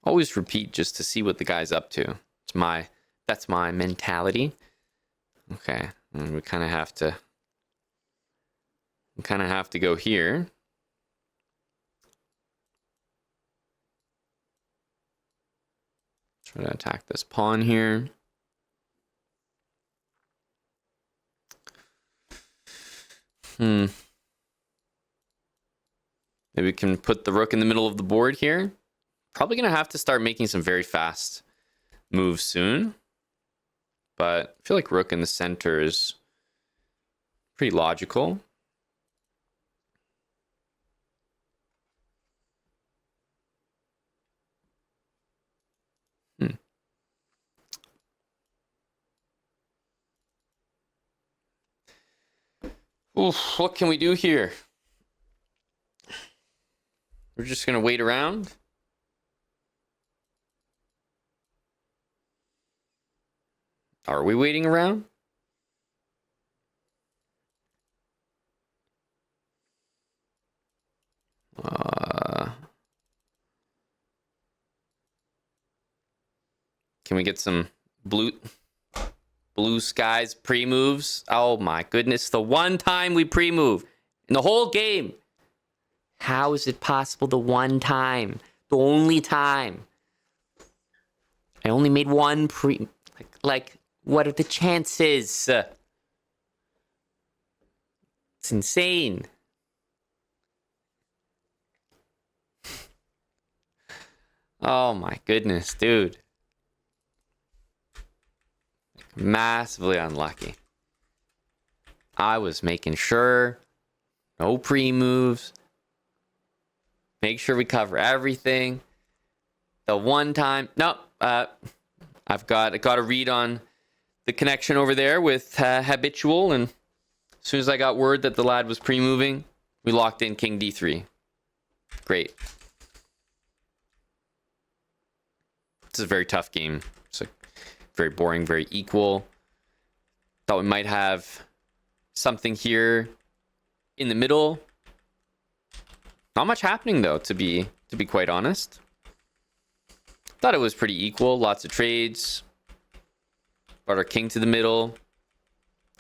Always repeat just to see what the guy's up to. That's my mentality. Okay, and we kind of have to go here. Try to attack this pawn here. Maybe we can put the rook in the middle of the board here. Probably going to have to start making some very fast moves soon. But I feel like rook in the center is pretty logical. Oof, what can we do here? We're just going to wait around. Are we waiting around? Can we get some blue skies pre-moves? Oh my goodness, the one time we pre-move in the whole game. How is it possible the one time? The only time. I only made one pre... Like what are the chances? It's insane. Oh my goodness, dude. Massively unlucky. I was making sure no pre-moves. Make sure we cover everything. The one time, nope. I've got a read on the connection over there with Habitual, and as soon as I got word that the lad was pre-moving, we locked in King D3. Great. This is a very tough game. It's like very boring, very equal. Thought we might have something here in the middle. Not much happening though, to be quite honest. Thought it was pretty equal. Lots of trades. Brought our king to the middle.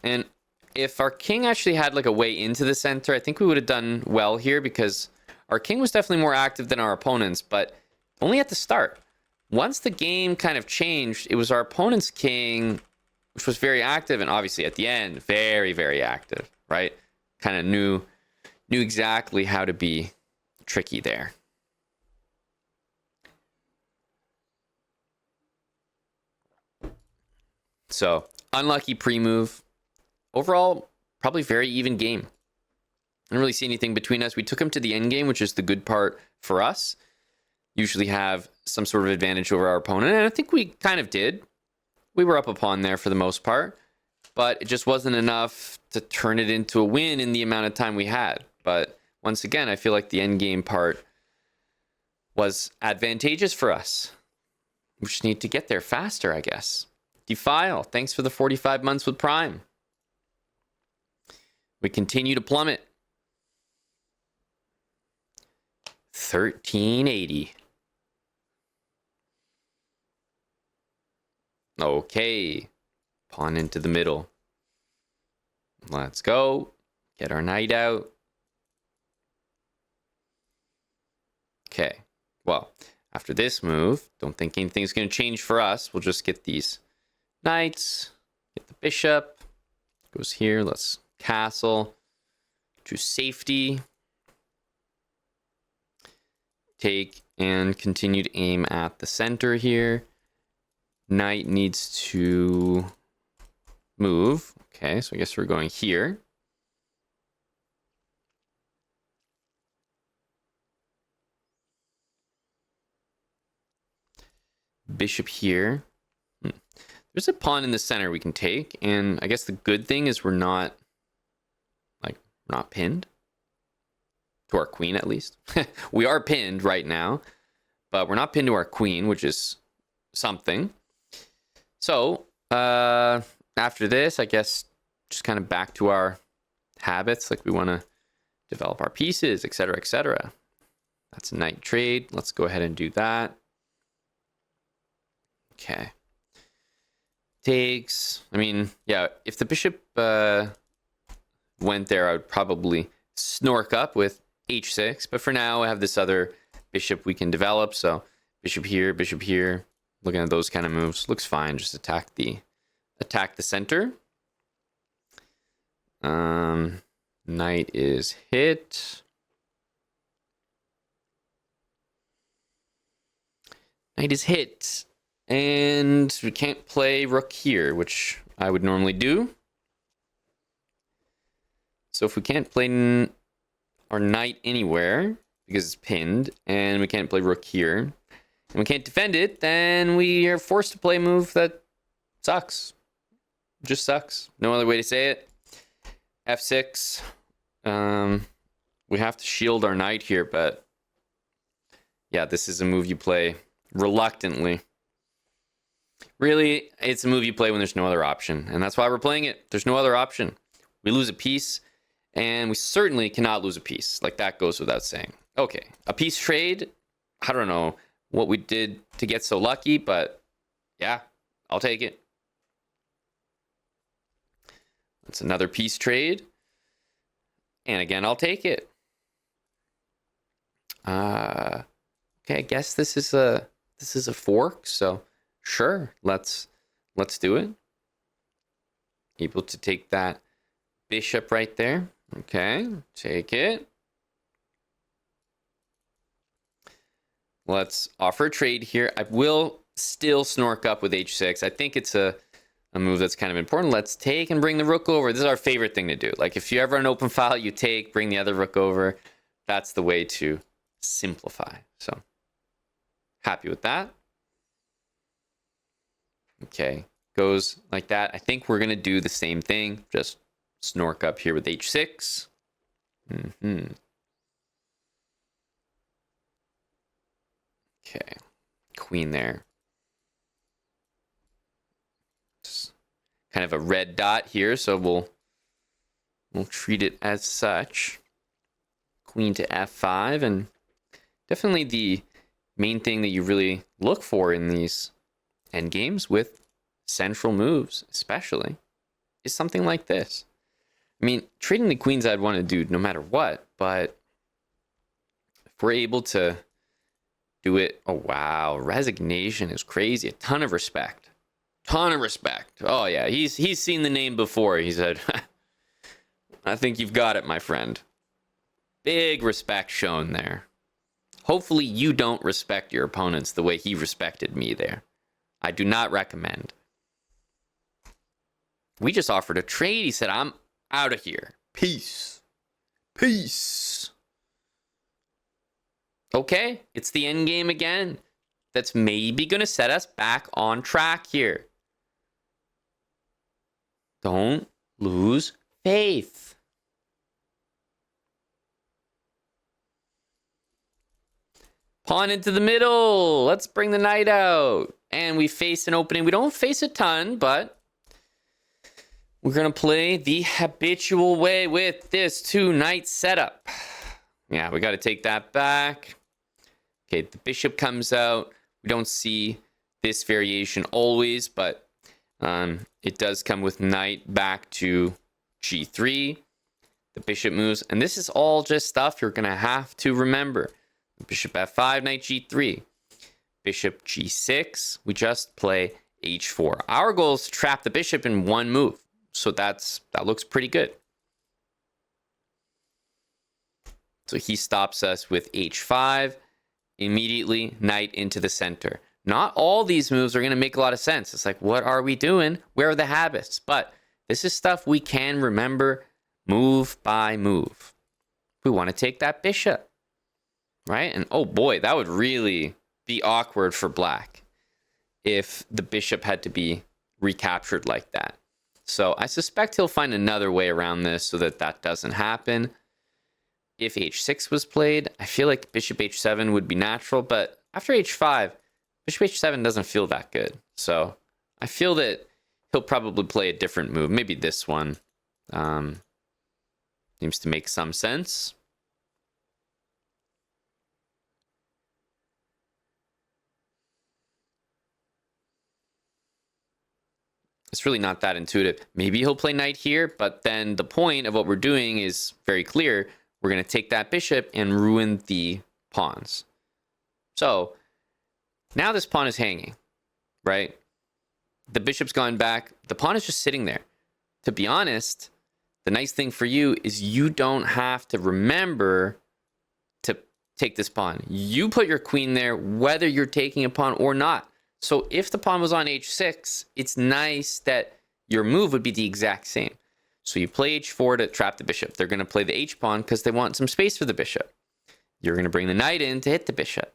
And if our king actually had like a way into the center, I think we would have done well here because our king was definitely more active than our opponents, but only at the start. Once the game kind of changed, it was our opponent's king, which was very active, and obviously at the end, very, very active, right? Kind of knew exactly how to be tricky there. So, unlucky pre-move. Overall, probably very even game. I didn't really see anything between us. We took him to the end game, which is the good part for us. Usually have some sort of advantage over our opponent, and I think we kind of did. We were up a pawn there for the most part, but it just wasn't enough to turn it into a win in the amount of time we had. But once again, I feel like the end game part was advantageous for us. We just need to get there faster, I guess. Defile, thanks for the 45 months with Prime. We continue to plummet. 1380. Okay. Pawn into the middle. Let's go. Get our knight out. Okay. Well, after this move, don't think anything's going to change for us. We'll just get these knights. Get the bishop. Goes here. Let's castle. To safety. Take and continue to aim at the center here. Knight needs to move. Okay, so I guess we're going here. Bishop here. There's a pawn in the center we can take, and I guess the good thing is we're not pinned. To our queen, at least. We are pinned right now, but we're not pinned to our queen, which is something. So, after this, I guess just kind of back to our habits. Like we want to develop our pieces, etc., etc. That's a knight trade. Let's go ahead and do that. Okay. Takes. I mean, yeah, if the bishop went there, I would probably snork up with h6, but for now I have this other bishop we can develop, so bishop here, looking at those kind of moves looks fine. Just attack the center. Knight is hit. Knight is hit. And we can't play rook here, which I would normally do. So if we can't play our knight anywhere, because it's pinned, and we can't play rook here, and we can't defend it, then we are forced to play a move that sucks. Just sucks. No other way to say it. F6. We have to shield our knight here, but yeah, this is a move you play reluctantly. Really, it's a move you play when there's no other option, and that's why we're playing it. There's no other option. We lose a piece, and we certainly cannot lose a piece. Like, that goes without saying. Okay, a piece trade. I don't know what we did to get so lucky, but yeah, I'll take it. That's another piece trade. And again, I'll take it. Okay, I guess this is a fork, so sure, let's do it. Able to take that bishop right there. Okay, take it. Let's offer a trade here. I will still snork up with h6. I think it's a move that's kind of important. Let's take and bring the rook over. This is our favorite thing to do. Like, if you ever an open file, you take, bring the other rook over. That's the way to simplify. So, happy with that. Okay, goes like that. I think we're going to do the same thing. Just snork up here with h6. Okay, queen there. Just kind of a red dot here, so we'll treat it as such. Queen to f5, and definitely the main thing that you really look for in these endgames with central moves, especially, is something like this. I mean, trading the queens I'd want to do no matter what, but if we're able to do it, oh wow, resignation is crazy. A ton of respect. Ton of respect. Oh yeah, he's seen the name before. He said, I think you've got it, my friend. Big respect shown there. Hopefully you don't respect your opponents the way he respected me there. I do not recommend. We just offered a trade. He said, I'm out of here. Peace. Peace. Okay, it's the end game again. That's maybe going to set us back on track here. Don't lose faith. Pawn into the middle. Let's bring the knight out. And we face an opening. We don't face a ton, but we're going to play the habitual way with this two-knight setup. Yeah, we got to take that back. Okay, the bishop comes out. We don't see this variation always, but it does come with knight back to g3. The bishop moves, and this is all just stuff you're going to have to remember. Bishop f5, knight g3. Bishop g6, we just play h4. Our goal is to trap the bishop in one move, so that looks pretty good. So he stops us with h5. Immediately, knight into the center. Not all these moves are going to make a lot of sense. It's like, what are we doing? Where are the habits? But this is stuff we can remember move by move. We want to take that bishop, right? And oh boy, that would really be awkward for black if the bishop had to be recaptured like that. So I suspect he'll find another way around this so that that doesn't happen. If h6 was played, I feel like bishop h7 would be natural, but after h5, bishop h7 doesn't feel that good. So I feel that he'll probably play a different move. Maybe this one seems to make some sense. It's really not that intuitive. Maybe he'll play knight here, but then the point of what we're doing is very clear. We're going to take that bishop and ruin the pawns. So now this pawn is hanging, right? The bishop's gone back. The pawn is just sitting there. To be honest, the nice thing for you is you don't have to remember to take this pawn. You put your queen there whether you're taking a pawn or not. So if the pawn was on h6, it's nice that your move would be the exact same. So you play h4 to trap the bishop. They're going to play the h-pawn because they want some space for the bishop. You're going to bring the knight in to hit the bishop.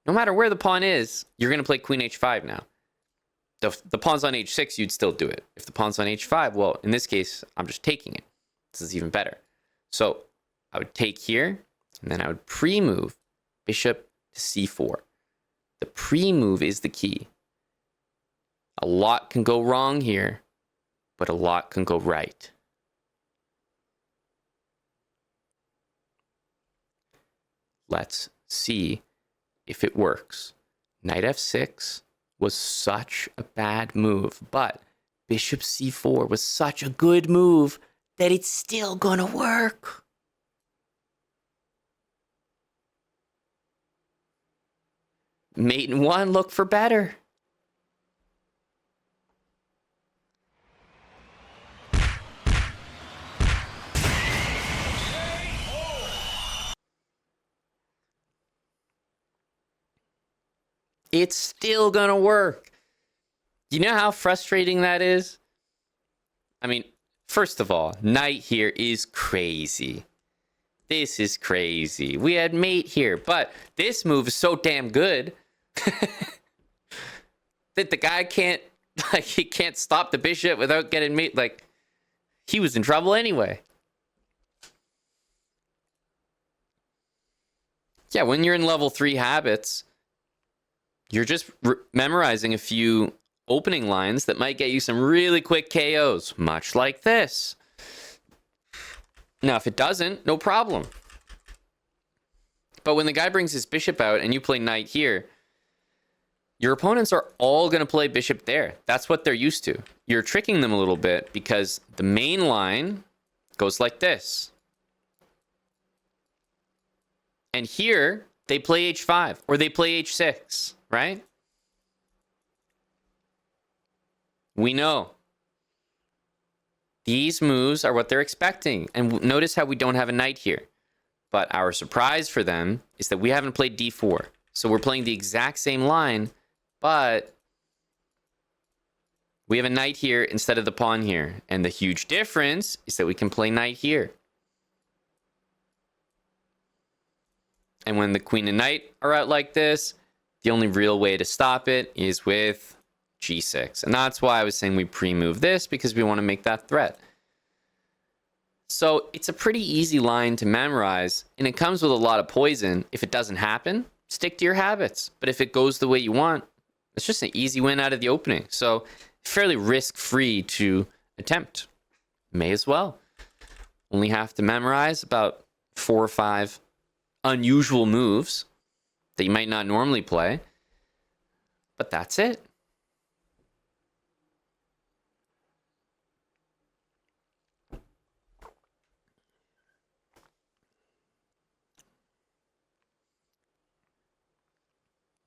No matter where the pawn is, you're going to play queen h5 now. If the pawn's on h6, you'd still do it. If the pawn's on h5, well, in this case, I'm just taking it. This is even better. So I would take here, and then I would pre-move bishop to c4. The pre-move is the key. A lot can go wrong here, but a lot can go right. Let's see if it works. Knight f6 was such a bad move, but bishop c4 was such a good move that it's still gonna work. Mate in one, look for better. It's still gonna work. You know how frustrating that is? I mean, first of all, knight here is crazy. This is crazy. We had mate here, but this move is so damn good that the guy can't, like, he can't stop the bishop without getting mate. Like, he was in trouble anyway. Yeah, when you're in level 3 habits, you're just memorizing a few opening lines that might get you some really quick KOs, much like this. Now, if it doesn't, no problem. But when the guy brings his bishop out and you play knight here, your opponents are all going to play bishop there. That's what they're used to. You're tricking them a little bit because the main line goes like this. And here, they play h5 or they play h6, right? We know. These moves are what they're expecting. And notice how we don't have a knight here. But our surprise for them is that we haven't played d4. So we're playing the exact same line, but we have a knight here instead of the pawn here. And the huge difference is that we can play knight here. And when the queen and knight are out like this, the only real way to stop it is with g6. And that's why I was saying we pre-move this, because we want to make that threat. So it's a pretty easy line to memorize, and it comes with a lot of poison. If it doesn't happen, stick to your habits. But if it goes the way you want, it's just an easy win out of the opening. So fairly risk-free to attempt. May as well. Only have to memorize about 4 or 5 unusual moves that you might not normally play. But that's it.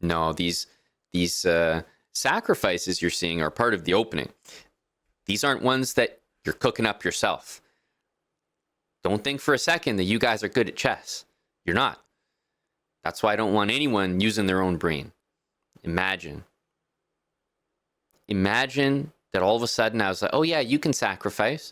No, these sacrifices you're seeing are part of the opening. These aren't ones that you're cooking up yourself. Don't think for a second that you guys are good at chess. You're not. That's why I don't want anyone using their own brain. Imagine that all of a sudden I was like, oh yeah, you can sacrifice.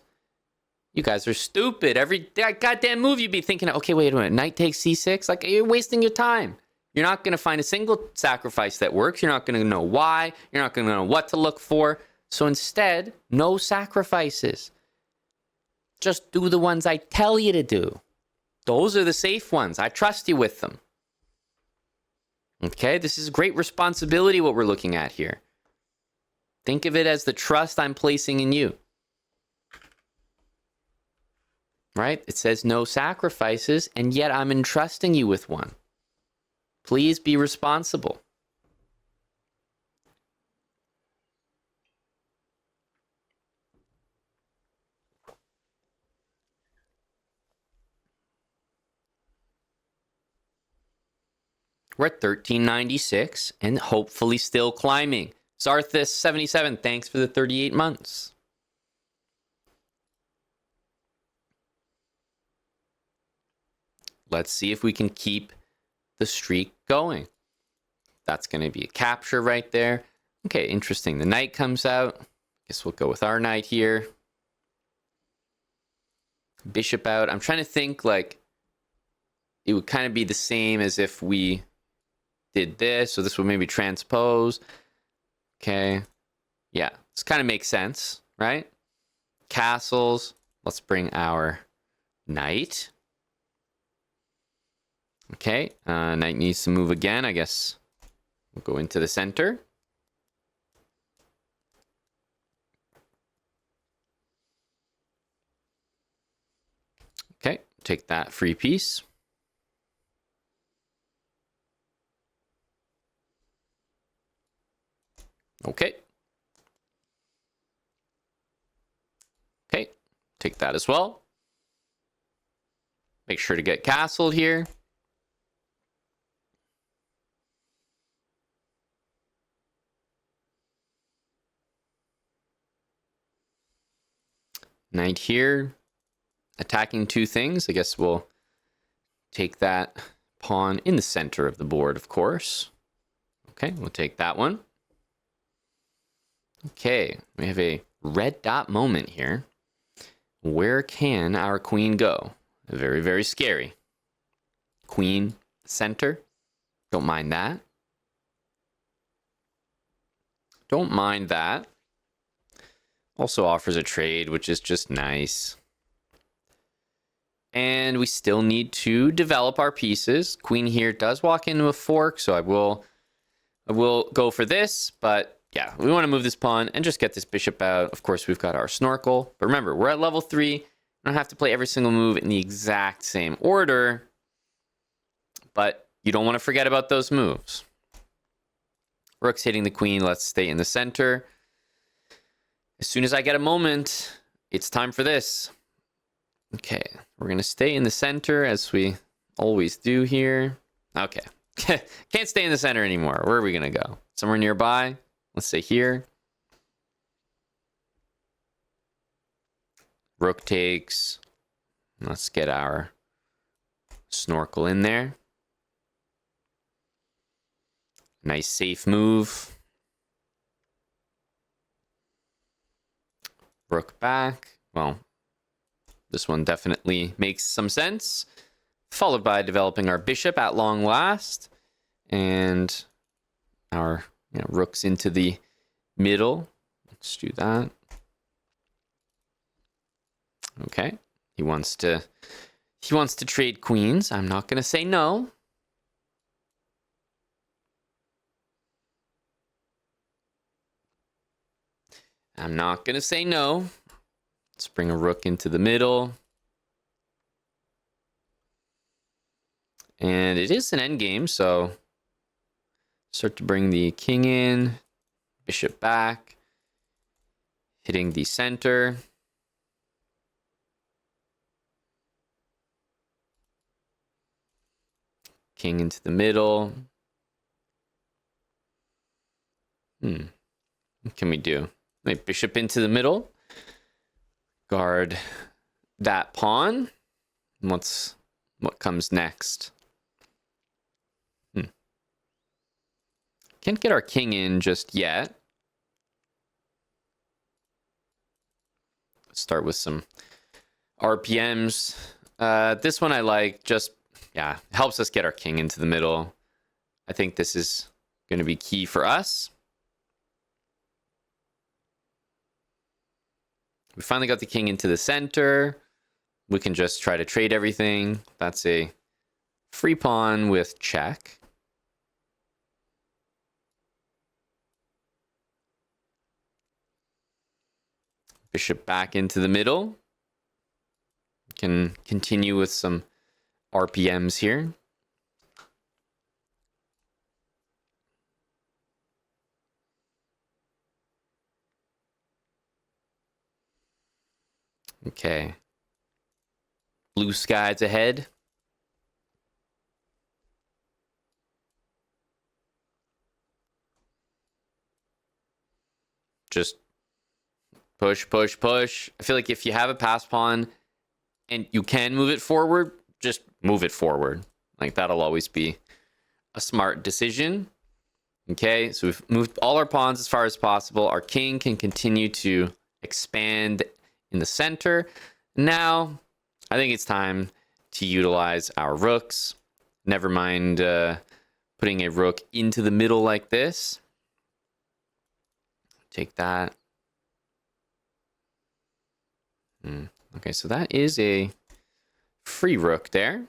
You guys are stupid. Every goddamn move you'd be thinking, okay, wait a minute, knight takes c6? Like, you're wasting your time. You're not going to find a single sacrifice that works. You're not going to know why. You're not going to know what to look for. So instead, no sacrifices. Just do the ones I tell you to do. Those are the safe ones. I trust you with them. Okay, this is great responsibility what we're looking at here. Think of it as the trust I'm placing in you. Right? It says no sacrifices, and yet I'm entrusting you with one. Please be responsible. We're at 1396 and hopefully still climbing. Zarthus77, thanks for the 38 months. Let's see if we can keep the streak going. That's going to be a capture right there. Okay, interesting. The knight comes out. Guess we'll go with our knight here. Bishop out. I'm trying to think, like, it would kind of be the same as if we did this. So this would maybe transpose. Okay. Yeah, this kind of makes sense, right? Castles. Let's bring our knight. Okay, knight needs to move again. I guess we'll go into the center. Okay, take that free piece. Okay. Okay, take that as well. Make sure to get castled here. Knight here, attacking two things. I guess we'll take that pawn in the center of the board, of course. Okay, we'll take that one. Okay, we have a red dot moment here. Where can our queen go? Very, very scary. Queen, center. Don't mind that. Don't mind that. Also offers a trade, which is just nice. And we still need to develop our pieces. Queen here does walk into a fork, so I will go for this. But yeah, we want to move this pawn and just get this bishop out. Of course, we've got our snorkel. But remember, we're at level 3. I don't have to play every single move in the exact same order. But you don't want to forget about those moves. Rook's hitting the queen. Let's stay in the center. As soon as I get a moment, it's time for this. Okay, we're going to stay in the center as we always do here. Okay, can't stay in the center anymore. Where are we going to go? Somewhere nearby? Let's say here. Rook takes. Let's get our snorkel in there. Nice safe move. Rook back. Well, this one definitely makes some sense. Followed by developing our bishop at long last. And our rooks into the middle. Let's do that. Okay. He wants to trade queens. I'm not going to say no. I'm not going to say no. Let's bring a rook into the middle. And it is an endgame, so start to bring the king in, bishop back, hitting the center. King into the middle. What can we do? Wait, bishop into the middle. Guard that pawn. What comes next? Can't get our king in just yet. Let's start with some RPMs. This one I like. Just, yeah, helps us get our king into the middle. I think this is going to be key for us. We finally got the king into the center. We can just try to trade everything. That's a free pawn with check. Bishop back into the middle. Can continue with some RPMs here. Okay. Blue skies ahead. Just push, push, push. I feel like if you have a pass pawn and you can move it forward, just move it forward. Like, that'll always be a smart decision. Okay, so we've moved all our pawns as far as possible. Our king can continue to expand in the center. Now, I think it's time to utilize our rooks. Never mind putting a rook into the middle like this. Take that. Okay, so that is a free rook there.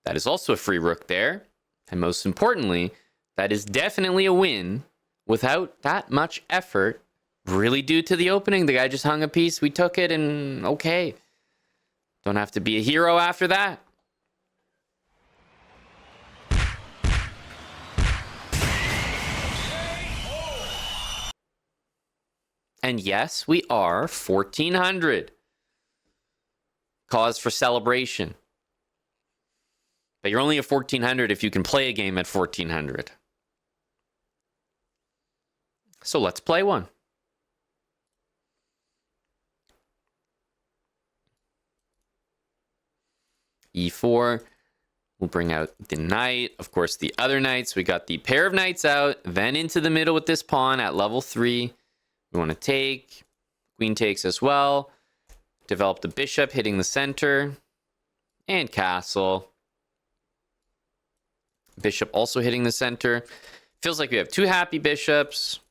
That is also a free rook there. And most importantly, that is definitely a win without that much effort. Really due to the opening. The guy just hung a piece. We took it and okay. Don't have to be a hero after that. And yes, we are 1400. Cause for celebration. But you're only at 1400 if you can play a game at 1400. So let's play one. E4. We'll bring out the knight. Of course, the other knights. We got the pair of knights out. Then into the middle with this pawn at level 3. We want to take. Queen takes as well. Develop the bishop hitting the center. And castle. Bishop also hitting the center. Feels like we have two happy bishops.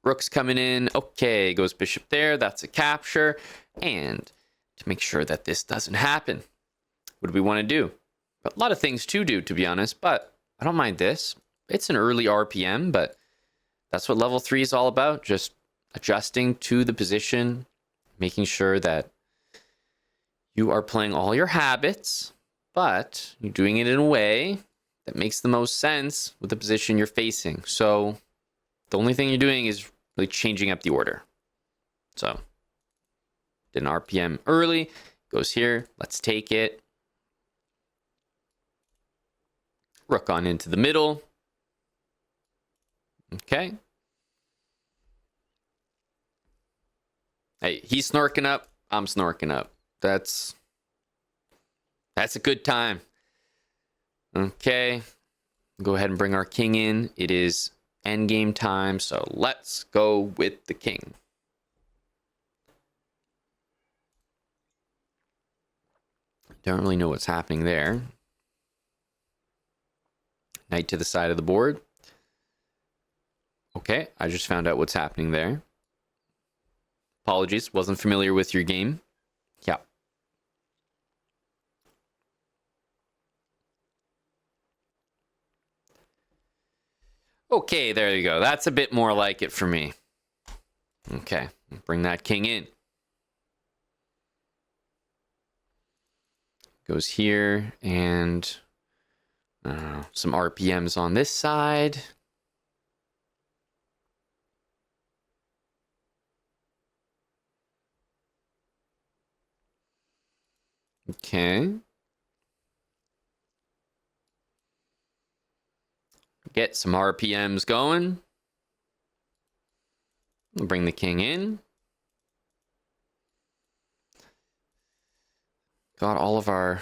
Rook's coming in. Okay, goes bishop there. That's a capture. And to make sure that this doesn't happen, what do we want to do? A lot of things to do, to be honest, but I don't mind this. It's an early RPM, but that's what level 3 is all about. Just adjusting to the position, making sure that you are playing all your habits, but you're doing it in a way that makes the most sense with the position you're facing. So the only thing you're doing is really changing up the order. So did an RPM early, goes here, let's take it. Rook on into the middle. Okay. Hey, he's snorking up, I'm snorking up. That's a good time. Okay. Go ahead and bring our king in. It is endgame time, so let's go with the king. Don't really know what's happening there. Knight to the side of the board. Okay, I just found out what's happening there. Apologies, wasn't familiar with your game. Yeah. Okay, there you go. That's a bit more like it for me. Okay, bring that king in. Goes here, and some RPMs on this side. Okay. Get some RPMs going. We'll bring the king in. Got all of our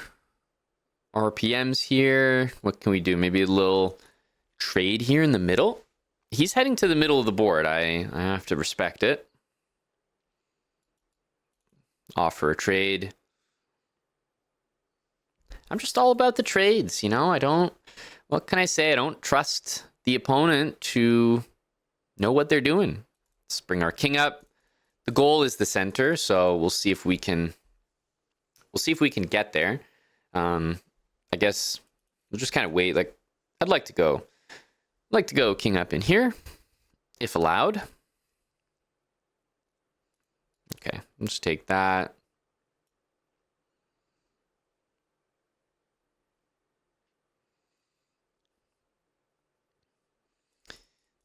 RPMs here. What can we do? Maybe a little trade here in the middle. He's heading to the middle of the board. I have to respect it. Offer a trade. I'm just all about the trades, you know? What can I say? I don't trust the opponent to know what they're doing. Let's bring our king up. The goal is the center, so we'll see if we can get there. I guess we'll just kind of wait. Like, I'd like to go king up in here, if allowed. Okay, we'll just take that.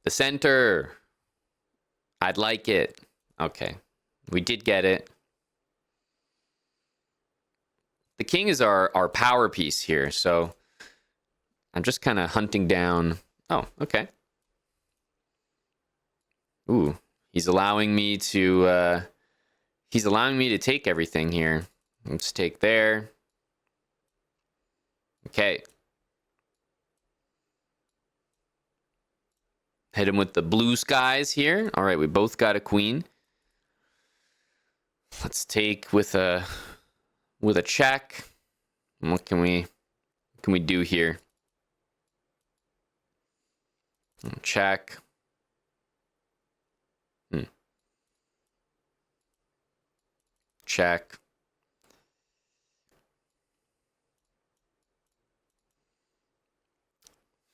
The center. I'd like it. Okay, we did get it. The king is our power piece here, so I'm just kind of hunting down. Oh, okay. Ooh, he's allowing me to take everything here. Let's take there. Okay. Hit him with the blue skies here. All right, we both got a queen. Let's take with a check. What can we do here? Check. Check.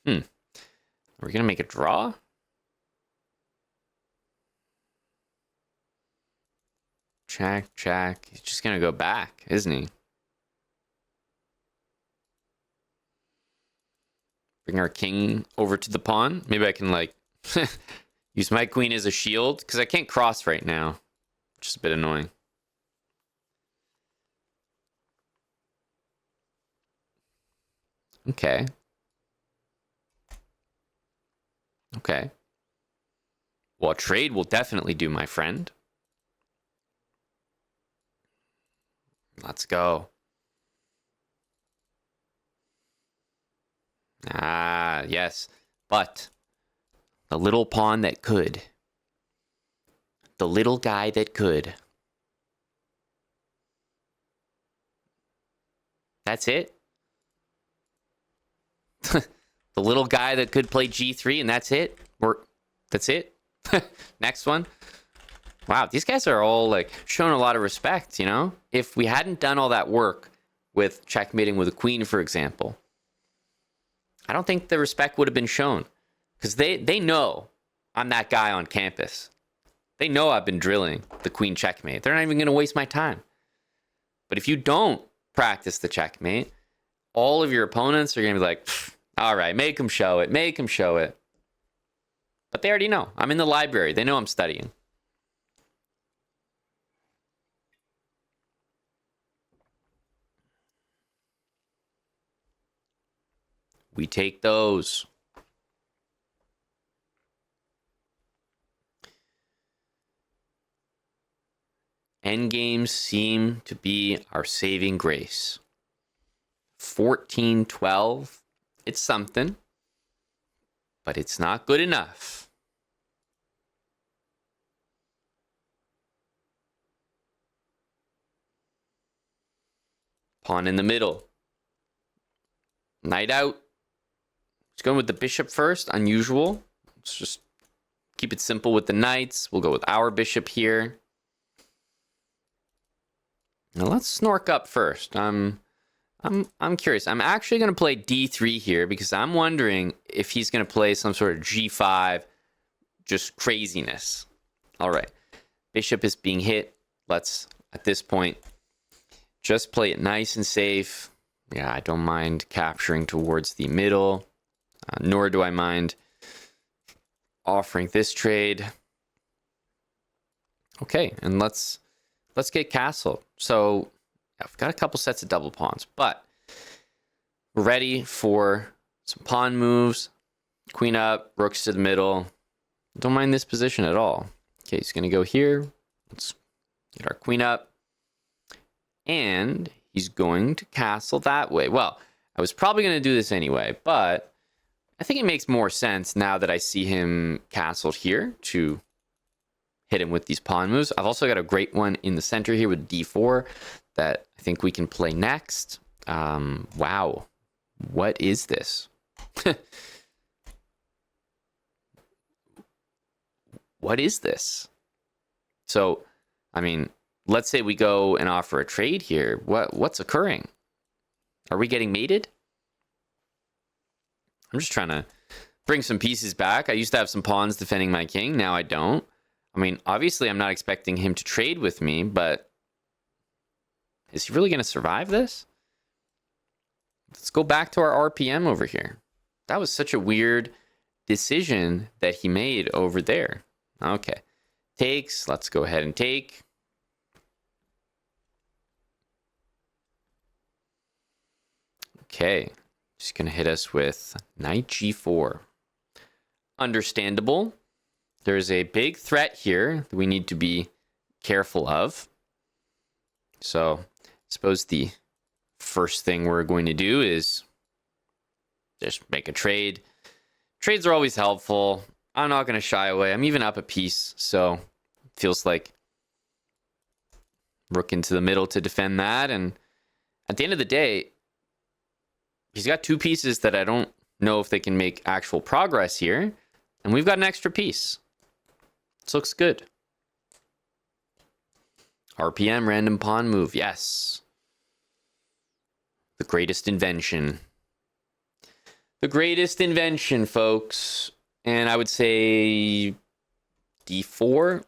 Are we gonna make a draw? Check, check. He's just gonna go back, isn't he? Bring our king over to the pawn. Maybe I can, like, use my queen as a shield, because I can't cross right now, which is a bit annoying. Okay. Okay. Well, a trade will definitely do, my friend. Let's go. Ah, yes. But the little pawn that could. The little guy that could. That's it? The little guy that could play g3 and that's it? That's it? Next one? Wow, these guys are all, like, showing a lot of respect, you know? If we hadn't done all that work with checkmating with a queen, for example, I don't think the respect would have been shown. Because they know I'm that guy on campus. They know I've been drilling the queen checkmate. They're not even going to waste my time. But if you don't practice the checkmate, all of your opponents are going to be like, all right, make them show it. Make them show it. But they already know. I'm in the library. They know I'm studying. We take those. Endgames seem to be our saving grace. 14-12. It's something. But it's not good enough. Pawn in the middle. Knight out. Just going with the bishop first. Unusual. Let's just keep it simple with the knights. We'll go with our bishop here. Now let's snork up first. I'm curious. I'm actually going to play d3 here because I'm wondering if he's going to play some sort of g5, just craziness. All right. Bishop is being hit. Let's, at this point, just play it nice and safe. Yeah, I don't mind capturing towards the middle, nor do I mind offering this trade. Okay, and let's get castle. So I've got a couple sets of double pawns, but we're ready for some pawn moves. Queen up, rooks to the middle. Don't mind this position at all. Okay, he's going to go here. Let's get our queen up. And he's going to castle that way. Well, I was probably going to do this anyway, but I think it makes more sense now that I see him castled here to hit him with these pawn moves. I've also got a great one in the center here with d4 that I think we can play next. Wow. What is this? What is this? So, I mean, let's say we go and offer a trade here. What's occurring? Are we getting mated? I'm just trying to bring some pieces back. I used to have some pawns defending my king. Now I don't. I mean, obviously I'm not expecting him to trade with me, but is he really going to survive this? Let's go back to our RPM over here. That was such a weird decision that he made over there. Okay. Takes. Let's go ahead and take. Okay. Just going to hit us with knight g4. Understandable. There's a big threat here that we need to be careful of. So I suppose the first thing we're going to do is just make a trade. Trades are always helpful. I'm not going to shy away. I'm even up a piece, so it feels like rook into the middle to defend that. And at the end of the day, he's got 2 pieces that I don't know if they can make actual progress here. And we've got an extra piece. This looks good. RPM, random pawn move. Yes. The greatest invention. The greatest invention, folks. And I would say D4,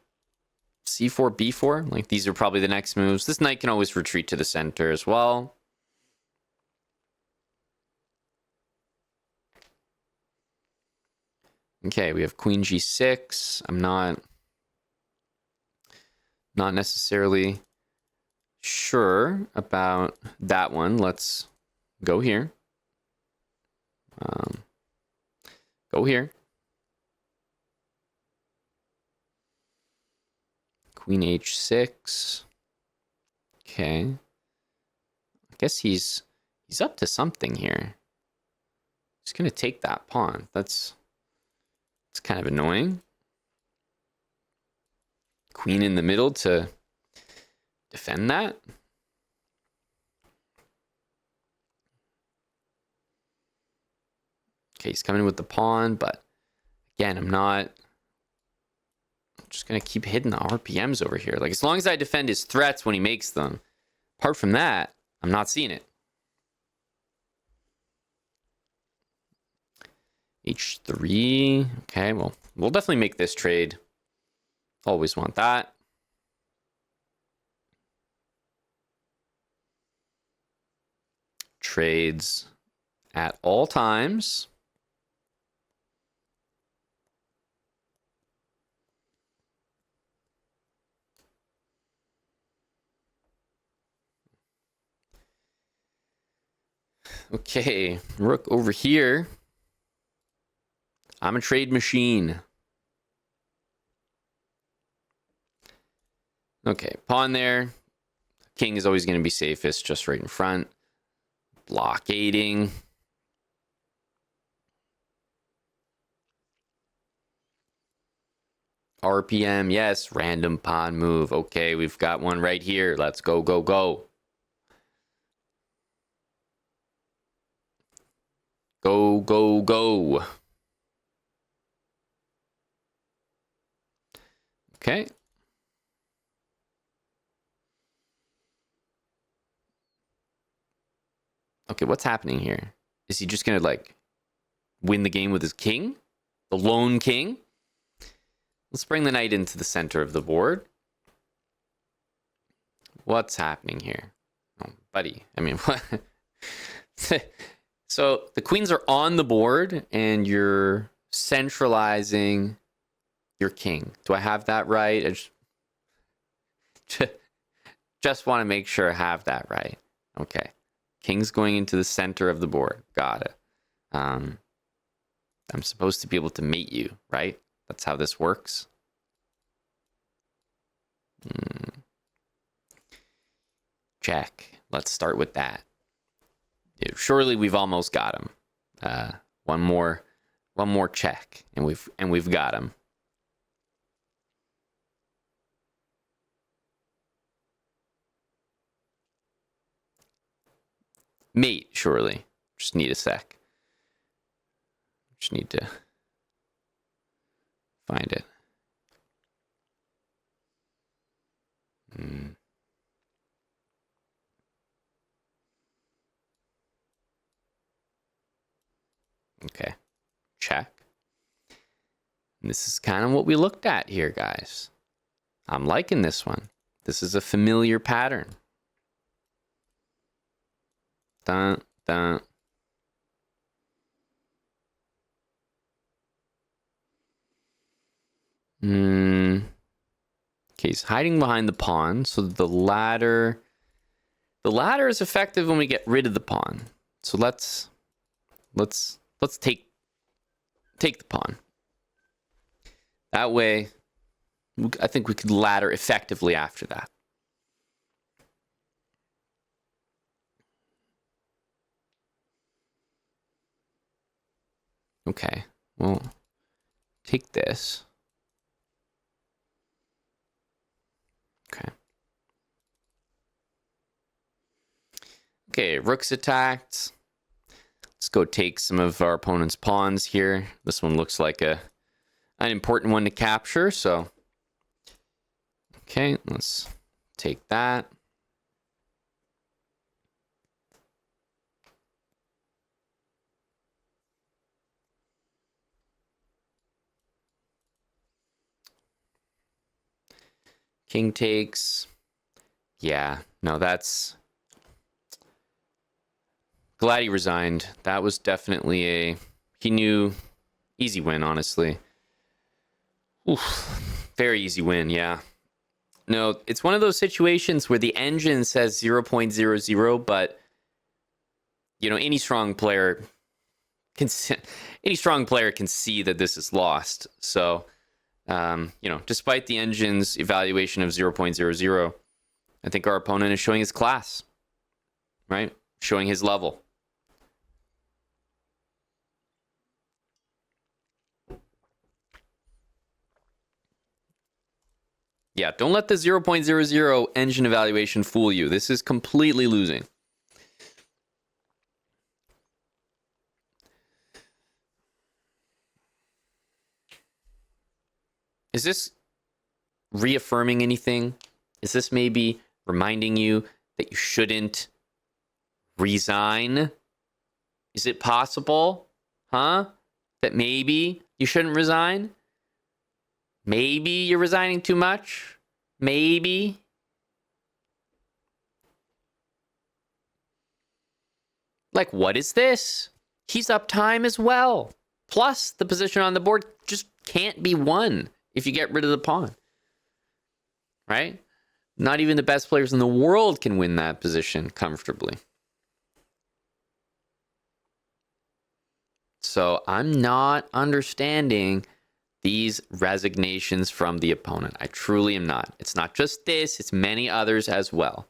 C4, B4. Like, these are probably the next moves. This knight can always retreat to the center as well. Okay, we have queen G6. I'm not necessarily sure about that one. Let's go here. Go here. Queen H6. Okay. I guess he's up to something here. He's gonna take that pawn. It's kind of annoying. Queen in the middle to defend that. Okay, he's coming with the pawn, but again, I'm just going to keep hitting the RPMs over here. Like, as long as I defend his threats when he makes them, apart from that, I'm not seeing it. H3. Okay, well, we'll definitely make this trade. Always want that. Trades at all times. Okay, rook over here. I'm a trade machine. Okay, pawn there. King is always going to be safest, just right in front. Blockading. RPM, yes. Random pawn move. Okay, we've got one right here. Let's go, go, go. Go, go, go. Okay. Okay, what's happening here? Is he just gonna, like, win the game with his king? The lone king? Let's bring the knight into the center of the board. What's happening here? Oh, buddy. I mean, what? So the queens are on the board and you're centralizing your king. Do I have that right? I just want to make sure I have that right. Okay. King's going into the center of the board. Got it. I'm supposed to be able to mate you, right? That's how this works. Check. Let's start with that. Surely we've almost got him. One more check, and we've got him. Mate, surely. Just need a sec. Just need to find it. Okay. Check. And this is kind of what we looked at here, guys. I'm liking this one. This is a familiar pattern. Dun, dun. Okay, he's hiding behind the pawn, so the ladder is effective when we get rid of the pawn. So let's take the pawn. That way, I think we could ladder effectively after that. Okay, well, take this. Okay. Okay, rook's attacked. Let's go take some of our opponent's pawns here. This one looks like an important one to capture, so... Okay, let's take that. King takes. Yeah, no, that's... Glad he resigned. That was definitely he knew... Easy win, honestly. Oof. Very easy win, yeah. No, it's one of those situations where the engine says 0.00, but, you know, any strong player can see that this is lost. So, you know, despite the engine's evaluation of 0.00, I think our opponent is showing his class, right? Showing his level. Yeah, don't let the 0.00 engine evaluation fool you. This is completely losing. Is this reaffirming anything? Is this maybe reminding you that you shouldn't resign? Is it possible, huh? That maybe you shouldn't resign? Maybe you're resigning too much? Maybe? Like, what is this? He's up time as well. Plus, the position on the board just can't be won if you get rid of the pawn. Right? Not even the best players in the world can win that position comfortably. So I'm not understanding these resignations from the opponent. I truly am not. It's not just this, it's many others as well.